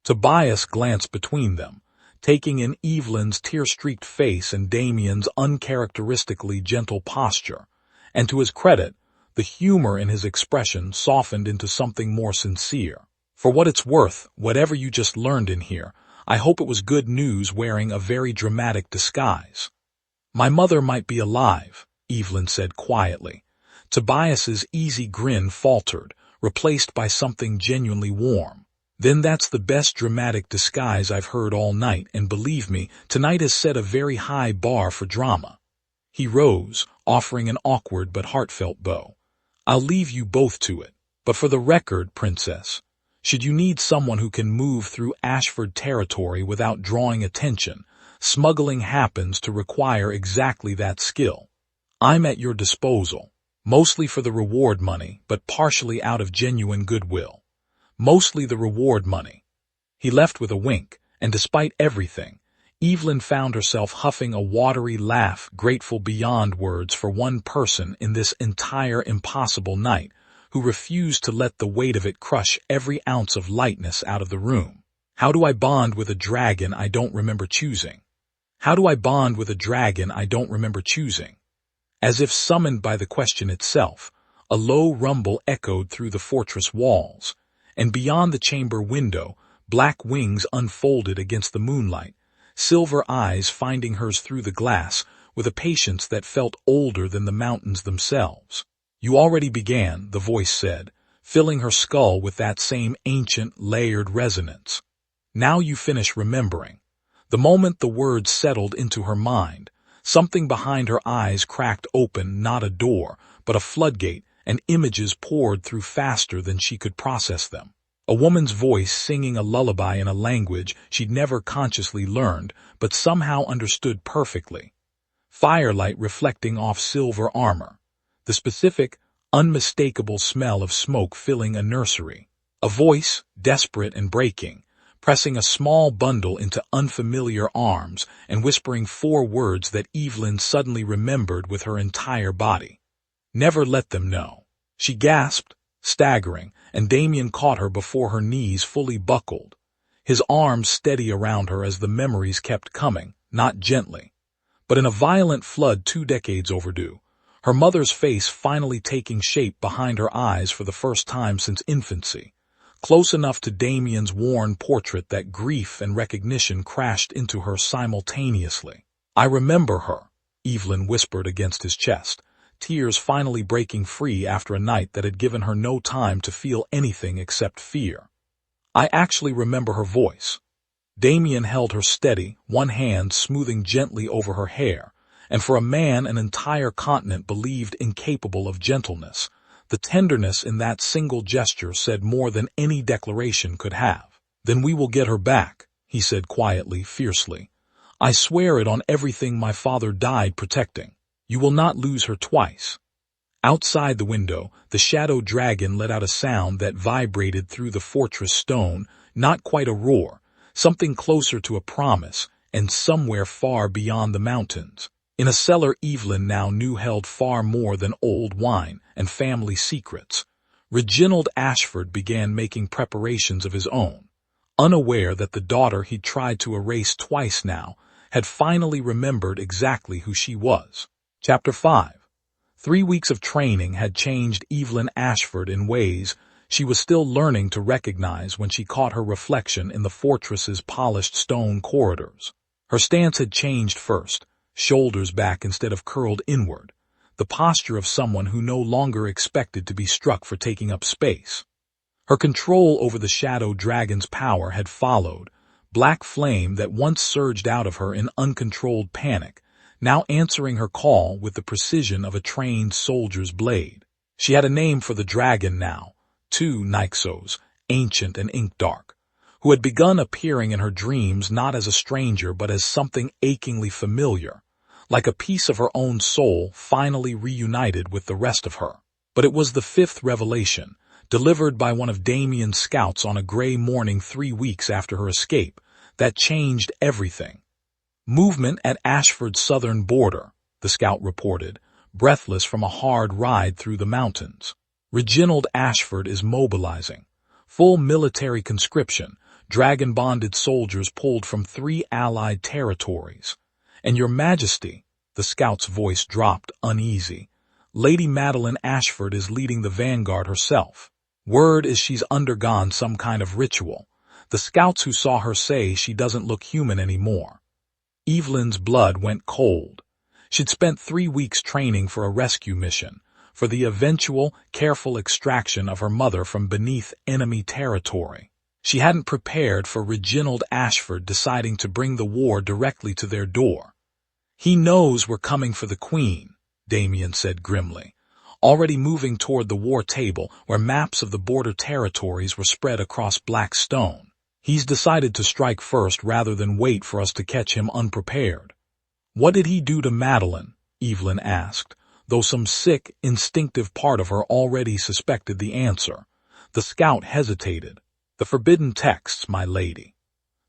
Tobias glanced between them, taking in Evelyn's tear-streaked face and Damien's uncharacteristically gentle posture, and to his credit, the humor in his expression softened into something more sincere. For what it's worth, whatever you just learned in here, I hope it was good news wearing a very dramatic disguise. My mother might be alive, Evelyn said quietly. Tobias's easy grin faltered, replaced by something genuinely warm. Then that's the best dramatic disguise I've heard all night, and believe me, tonight has set a very high bar for drama. He rose, offering an awkward but heartfelt bow. I'll leave you both to it. But for the record, Princess, should you need someone who can move through Ashford territory without drawing attention, smuggling happens to require exactly that skill. I'm at your disposal, mostly for the reward money, but partially out of genuine goodwill. Mostly the reward money. He left with a wink, and despite everything, Evelyn found herself huffing a watery laugh grateful beyond words for one person in this entire impossible night who refused to let the weight of it crush every ounce of lightness out of the room. How do I bond with a dragon I don't remember choosing? How do I bond with a dragon I don't remember choosing? As if summoned by the question itself, a low rumble echoed through the fortress walls, and beyond the chamber window, black wings unfolded against the moonlight, silver eyes finding hers through the glass with a patience that felt older than the mountains themselves. You already began, the voice said, filling her skull with that same ancient, layered resonance. Now you finish remembering. The moment the words settled into her mind, something behind her eyes cracked open, not a door, but a floodgate, and images poured through faster than she could process them. A woman's voice singing a lullaby in a language she'd never consciously learned, but somehow understood perfectly. Firelight reflecting off silver armor. The specific, unmistakable smell of smoke filling a nursery. A voice, desperate and breaking, pressing a small bundle into unfamiliar arms and whispering 4 words that Evelyn suddenly remembered with her entire body. Never let them know. She gasped, staggering, and Damien caught her before her knees fully buckled, his arms steady around her as the memories kept coming, not gently, but in a violent flood 2 decades overdue. Her mother's face finally taking shape behind her eyes for the first time since infancy, close enough to Damien's worn portrait that grief and recognition crashed into her simultaneously. I remember her, Evelyn whispered against his chest, tears finally breaking free after a night that had given her no time to feel anything except fear. I actually remember her voice. Damien held her steady, one hand smoothing gently over her hair, and for a man an entire continent believed incapable of gentleness, the tenderness in that single gesture said more than any declaration could have. Then we will get her back, he said quietly, fiercely. I swear it on everything my father died protecting. You will not lose her twice. Outside the window, the shadow dragon let out a sound that vibrated through the fortress stone, not quite a roar, something closer to a promise, and somewhere far beyond the mountains. In a cellar Evelyn now knew held far more than old wine and family secrets. Reginald Ashford began making preparations of his own, unaware that the daughter he'd tried to erase twice now had finally remembered exactly who she was. Chapter 5. 3 weeks of training had changed Evelyn Ashford in ways she was still learning to recognize when she caught her reflection in the fortress's polished stone corridors. Her stance had changed first, shoulders back instead of curled inward, the posture of someone who no longer expected to be struck for taking up space. Her control over the shadow dragon's power had followed, black flame that once surged out of her in uncontrolled panic, now answering her call with the precision of a trained soldier's blade. She had a name for the dragon now, two Nyxos, ancient and ink-dark, who had begun appearing in her dreams not as a stranger but as something achingly familiar, like a piece of her own soul finally reunited with the rest of her. But it was the fifth revelation, delivered by one of Damien's scouts on a gray morning 3 weeks after her escape, that changed everything. Movement at Ashford's southern border, the scout reported, breathless from a hard ride through the mountains. Reginald Ashford is mobilizing. Full military conscription, dragon-bonded soldiers pulled from 3 allied territories. And your majesty, the scout's voice dropped uneasy, Lady Madeline Ashford is leading the vanguard herself. Word is she's undergone some kind of ritual. The scouts who saw her say she doesn't look human anymore. Evelyn's blood went cold. She'd spent 3 weeks training for a rescue mission, for the eventual, careful extraction of her mother from beneath enemy territory. She hadn't prepared for Reginald Ashford deciding to bring the war directly to their door. He knows we're coming for the Queen, Damien said grimly, already moving toward the war table where maps of the border territories were spread across black stone. He's decided to strike first rather than wait for us to catch him unprepared. What did he do to Madeline? Evelyn asked, though some sick, instinctive part of her already suspected the answer. The scout hesitated. The forbidden texts, my lady.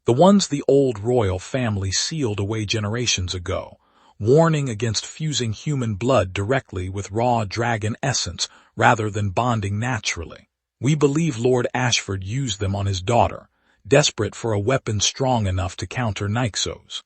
The ones the old royal family sealed away generations ago, warning against fusing human blood directly with raw dragon essence rather than bonding naturally. We believe Lord Ashford used them on his daughter, desperate for a weapon strong enough to counter Nyxos.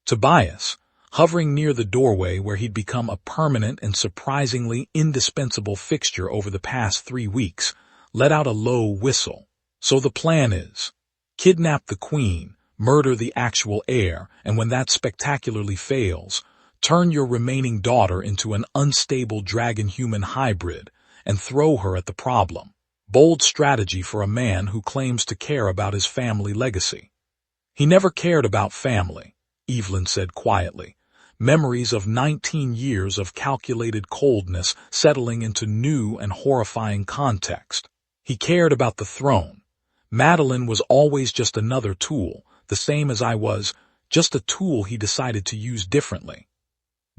Tobias, hovering near the doorway where he'd become a permanent and surprisingly indispensable fixture over the past 3 weeks, let out a low whistle. So the plan is, kidnap the Queen, murder the actual heir, and when that spectacularly fails, turn your remaining daughter into an unstable dragon-human hybrid and throw her at the problem. Bold strategy for a man who claims to care about his family legacy. He never cared about family, Evelyn said quietly, memories of 19 years of calculated coldness settling into new and horrifying context. He cared about the throne. Madeline was always just another tool, the same as I was, just a tool he decided to use differently.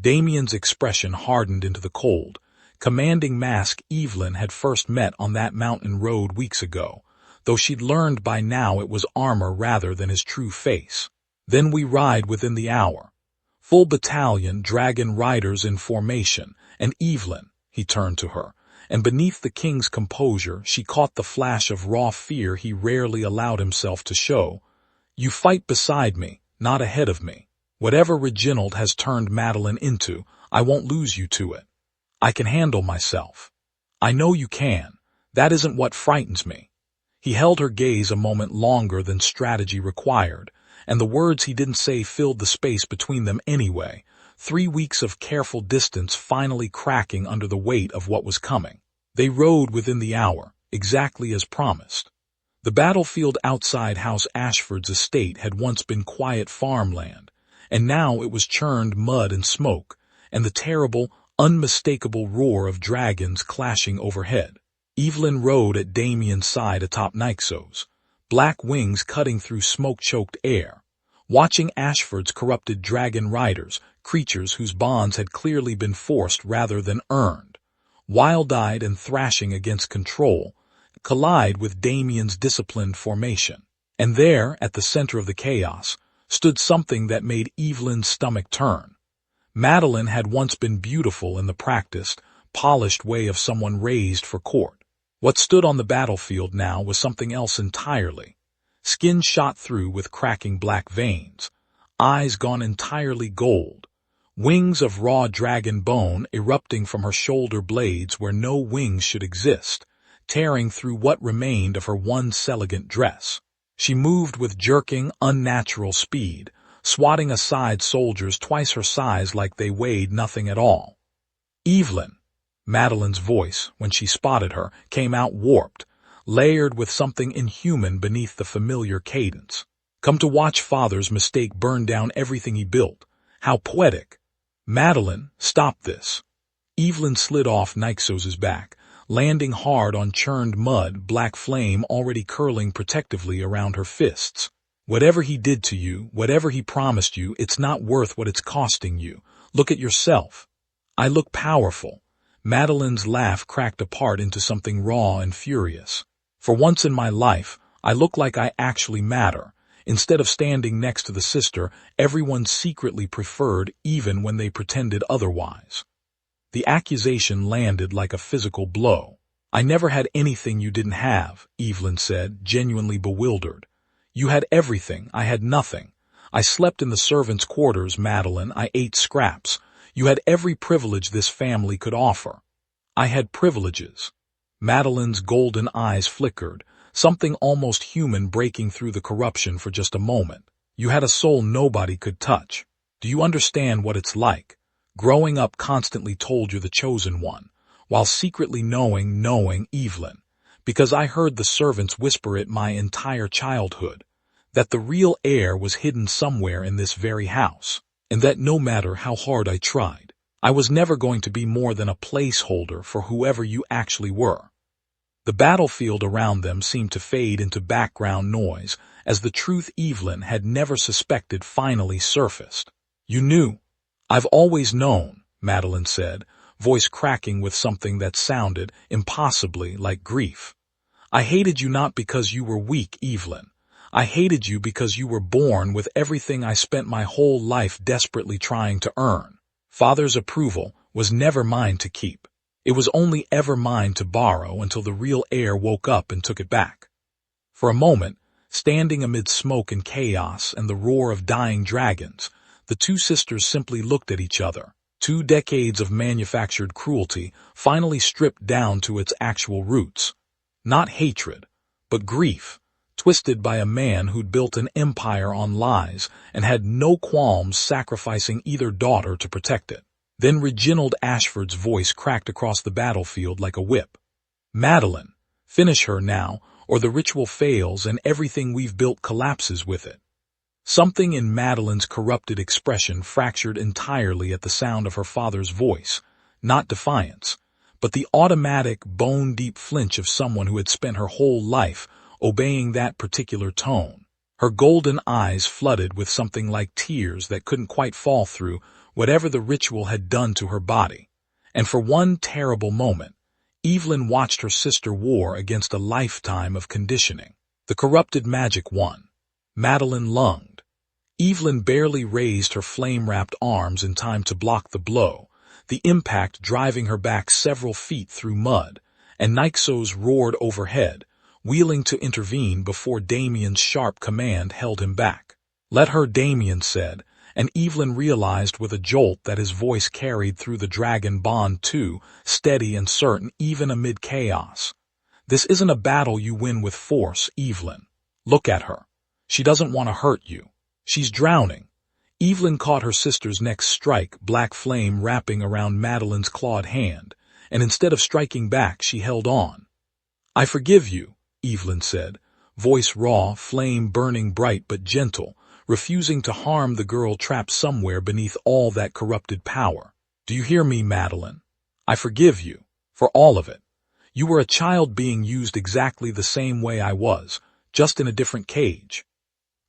Damien's expression hardened into the cold, commanding mask Evelyn had first met on that mountain road weeks ago, though she'd learned by now it was armor rather than his true face. Then we ride within the hour. Full battalion dragon riders in formation, and Evelyn, he turned to her, and beneath the king's composure she caught the flash of raw fear he rarely allowed himself to show. You fight beside me, not ahead of me. Whatever Reginald has turned Madeline into, I won't lose you to it. I can handle myself. I know you can. That isn't what frightens me. He held her gaze a moment longer than strategy required, and the words he didn't say filled the space between them anyway, 3 weeks of careful distance finally cracking under the weight of what was coming. They rode within the hour, exactly as promised. The battlefield outside House Ashford's estate had once been quiet farmland, and now it was churned mud and smoke, and the terrible, unmistakable roar of dragons clashing overhead. Evelyn rode at Damien's side atop Nyxos, black wings cutting through smoke-choked air, watching Ashford's corrupted dragon riders, creatures whose bonds had clearly been forced rather than earned, wild-eyed and thrashing against control, collide with Damien's disciplined formation. And there, at the center of the chaos, stood something that made Evelyn's stomach turn. Madeline had once been beautiful in the practiced, polished way of someone raised for court. What stood on the battlefield now was something else entirely. Skin shot through with cracking black veins, eyes gone entirely gold, wings of raw dragon bone erupting from her shoulder blades where no wings should exist, tearing through what remained of her once elegant dress. She moved with jerking, unnatural speed, swatting aside soldiers twice her size like they weighed nothing at all. "Evelyn," Madeline's voice, when she spotted her, came out warped, layered with something inhuman beneath the familiar cadence. "Come to watch father's mistake burn down everything he built. How poetic." "Madeline, stop this." Evelyn slid off Nyxos's back, landing hard on churned mud, black flame already curling protectively around her fists. "Whatever he did to you, whatever he promised you, it's not worth what it's costing you. Look at yourself." "I look powerful." Madeline's laugh cracked apart into something raw and furious. "For once in my life, I look like I actually matter. Instead of standing next to the sister everyone secretly preferred even when they pretended otherwise." The accusation landed like a physical blow. "I never had anything you didn't have," Evelyn said, genuinely bewildered. "You had everything, I had nothing. I slept in the servants' quarters, Madeline, I ate scraps. You had every privilege this family could offer." "I had privileges." Madeline's golden eyes flickered, something almost human breaking through the corruption for just a moment. "You had a soul nobody could touch. Do you understand what it's like? Growing up constantly told you're the chosen one, while secretly knowing Evelyn, because I heard the servants whisper it my entire childhood, that the real heir was hidden somewhere in this very house, and that no matter how hard I tried, I was never going to be more than a placeholder for whoever you actually were." The battlefield around them seemed to fade into background noise as the truth Evelyn had never suspected finally surfaced. "You knew." "I've always known," Madeline said, voice cracking with something that sounded, impossibly, like grief. "I hated you not because you were weak, Evelyn. I hated you because you were born with everything I spent my whole life desperately trying to earn. Father's approval was never mine to keep. It was only ever mine to borrow until the real heir woke up and took it back." For a moment, standing amid smoke and chaos and the roar of dying dragons, the two sisters simply looked at each other. 2 decades of manufactured cruelty finally stripped down to its actual roots. Not hatred, but grief, twisted by a man who'd built an empire on lies and had no qualms sacrificing either daughter to protect it. Then Reginald Ashford's voice cracked across the battlefield like a whip. "Madeline, finish her now, or the ritual fails and everything we've built collapses with it." Something in Madeline's corrupted expression fractured entirely at the sound of her father's voice, not defiance, but the automatic, bone-deep flinch of someone who had spent her whole life obeying that particular tone. Her golden eyes flooded with something like tears that couldn't quite fall through whatever the ritual had done to her body. And for one terrible moment, Evelyn watched her sister war against a lifetime of conditioning. The corrupted magic won. Madeline lunged. Evelyn barely raised her flame-wrapped arms in time to block the blow, the impact driving her back several feet through mud, and Nyxos roared overhead, wheeling to intervene before Damien's sharp command held him back. "Let her," Damien said, and Evelyn realized with a jolt that his voice carried through the dragon bond too, steady and certain even amid chaos. "This isn't a battle you win with force, Evelyn. Look at her. She doesn't want to hurt you. She's drowning." Evelyn caught her sister's next strike, black flame wrapping around Madeline's clawed hand, and instead of striking back, she held on. "I forgive you," Evelyn said, voice raw, flame burning bright but gentle, refusing to harm the girl trapped somewhere beneath all that corrupted power. "Do you hear me, Madeline? I forgive you, for all of it. You were a child being used exactly the same way I was, just in a different cage."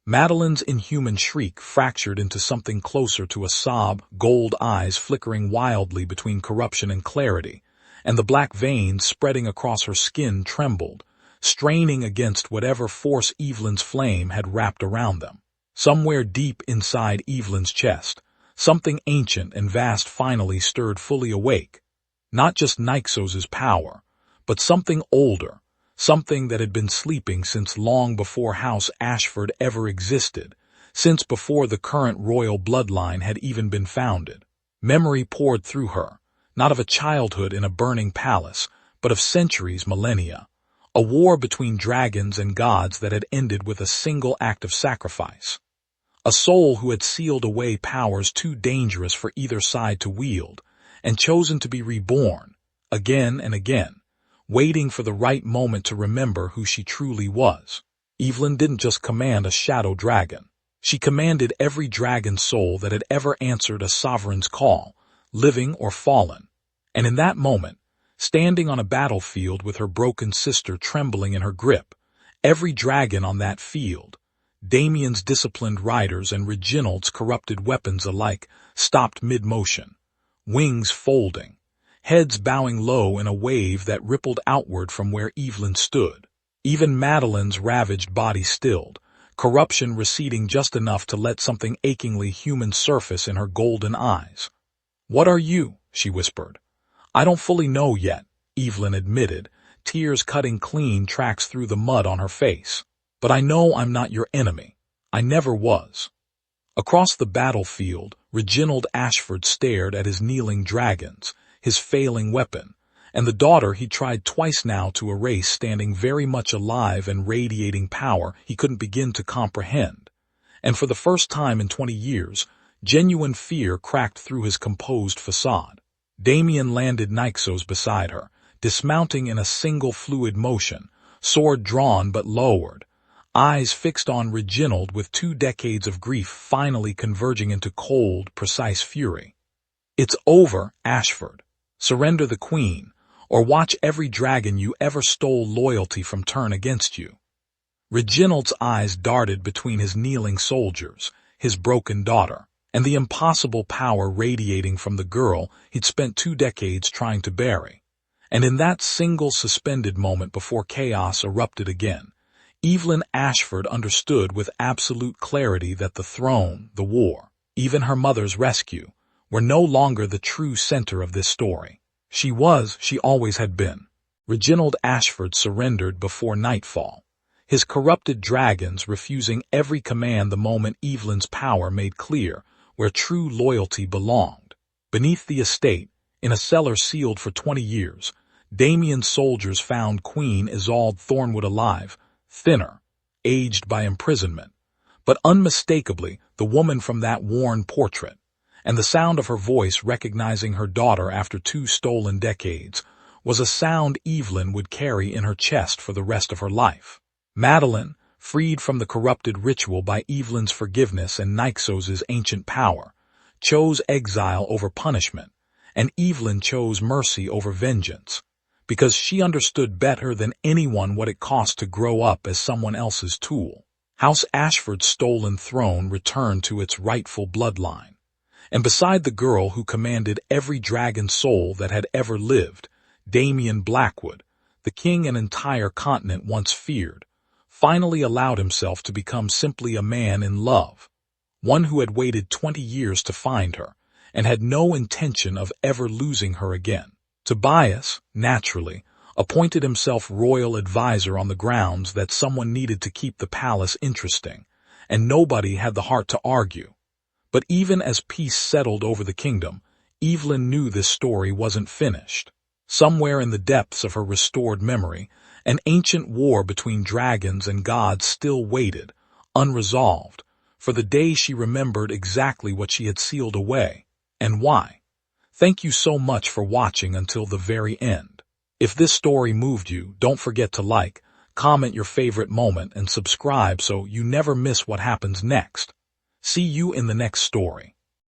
Madeline's inhuman shriek fractured into something closer to a sob, gold eyes flickering wildly between corruption and clarity, and the black veins spreading across her skin trembled, straining against whatever force Evelyn's flame had wrapped around them. Somewhere deep inside Evelyn's chest, something ancient and vast finally stirred fully awake. Not just Nyxos's power, but something older, something that had been sleeping since long before House Ashford ever existed, since before the current royal bloodline had even been founded. Memory poured through her, not of a childhood in a burning palace, but of centuries, millennia, a war between dragons and gods that had ended with a single act of sacrifice. A soul who had sealed away powers too dangerous for either side to wield, and chosen to be reborn, again and again, waiting for the right moment to remember who she truly was. Evelyn didn't just command a shadow dragon. She commanded every dragon soul that had ever answered a sovereign's call, living or fallen. And in that moment, standing on a battlefield with her broken sister trembling in her grip, every dragon on that field, Damien's disciplined riders and Reginald's corrupted weapons alike, stopped mid-motion, wings folding, heads bowing low in a wave that rippled outward from where Evelyn stood. Even Madeline's ravaged body stilled, corruption receding just enough to let something achingly human surface in her golden eyes. "What are you?" she whispered. "I don't fully know yet," Evelyn admitted, tears cutting clean tracks through the mud on her face. "But I know I'm not your enemy. I never was." Across the battlefield, Reginald Ashford stared at his kneeling dragons, his failing weapon, and the daughter he tried twice now to erase standing very much alive and radiating power he couldn't begin to comprehend. And for the first time in 20 years, genuine fear cracked through his composed facade. Damien landed Nyxos beside her, dismounting in a single fluid motion, sword drawn but lowered, eyes fixed on Reginald with 2 decades of grief finally converging into cold, precise fury. "It's over, Ashford. Surrender the queen, or watch every dragon you ever stole loyalty from turn against you." Reginald's eyes darted between his kneeling soldiers, his broken daughter, and the impossible power radiating from the girl he'd spent 2 decades trying to bury. And in that single suspended moment before chaos erupted again, Evelyn Ashford understood with absolute clarity that the throne, the war, even her mother's rescue, were no longer the true center of this story. She always had been. Reginald Ashford surrendered before nightfall, his corrupted dragons refusing every command the moment Evelyn's power made clear where true loyalty belonged. Beneath the estate, in a cellar sealed for 20 years, Damien's soldiers found Queen Isolde Thornwood alive, thinner, aged by imprisonment, but unmistakably the woman from that worn portrait, and the sound of her voice recognizing her daughter after 2 stolen decades was a sound Evelyn would carry in her chest for the rest of her life. Madeline, freed from the corrupted ritual by Evelyn's forgiveness and Nyxos's ancient power, chose exile over punishment, and Evelyn chose mercy over vengeance, because she understood better than anyone what it cost to grow up as someone else's tool. House Ashford's stolen throne returned to its rightful bloodline, and beside the girl who commanded every dragon soul that had ever lived, Damien Blackwood, the king an entire continent once feared, finally allowed himself to become simply a man in love, one who had waited 20 years to find her, and had no intention of ever losing her again. Tobias, naturally, appointed himself royal advisor on the grounds that someone needed to keep the palace interesting, and nobody had the heart to argue. But even as peace settled over the kingdom, Evelyn knew this story wasn't finished. Somewhere in the depths of her restored memory, an ancient war between dragons and gods still waited, unresolved, for the day she remembered exactly what she had sealed away, and why. Thank you so much for watching until the very end. If this story moved you, don't forget to like, comment your favorite moment, and subscribe so you never miss what happens next. See you in the next story.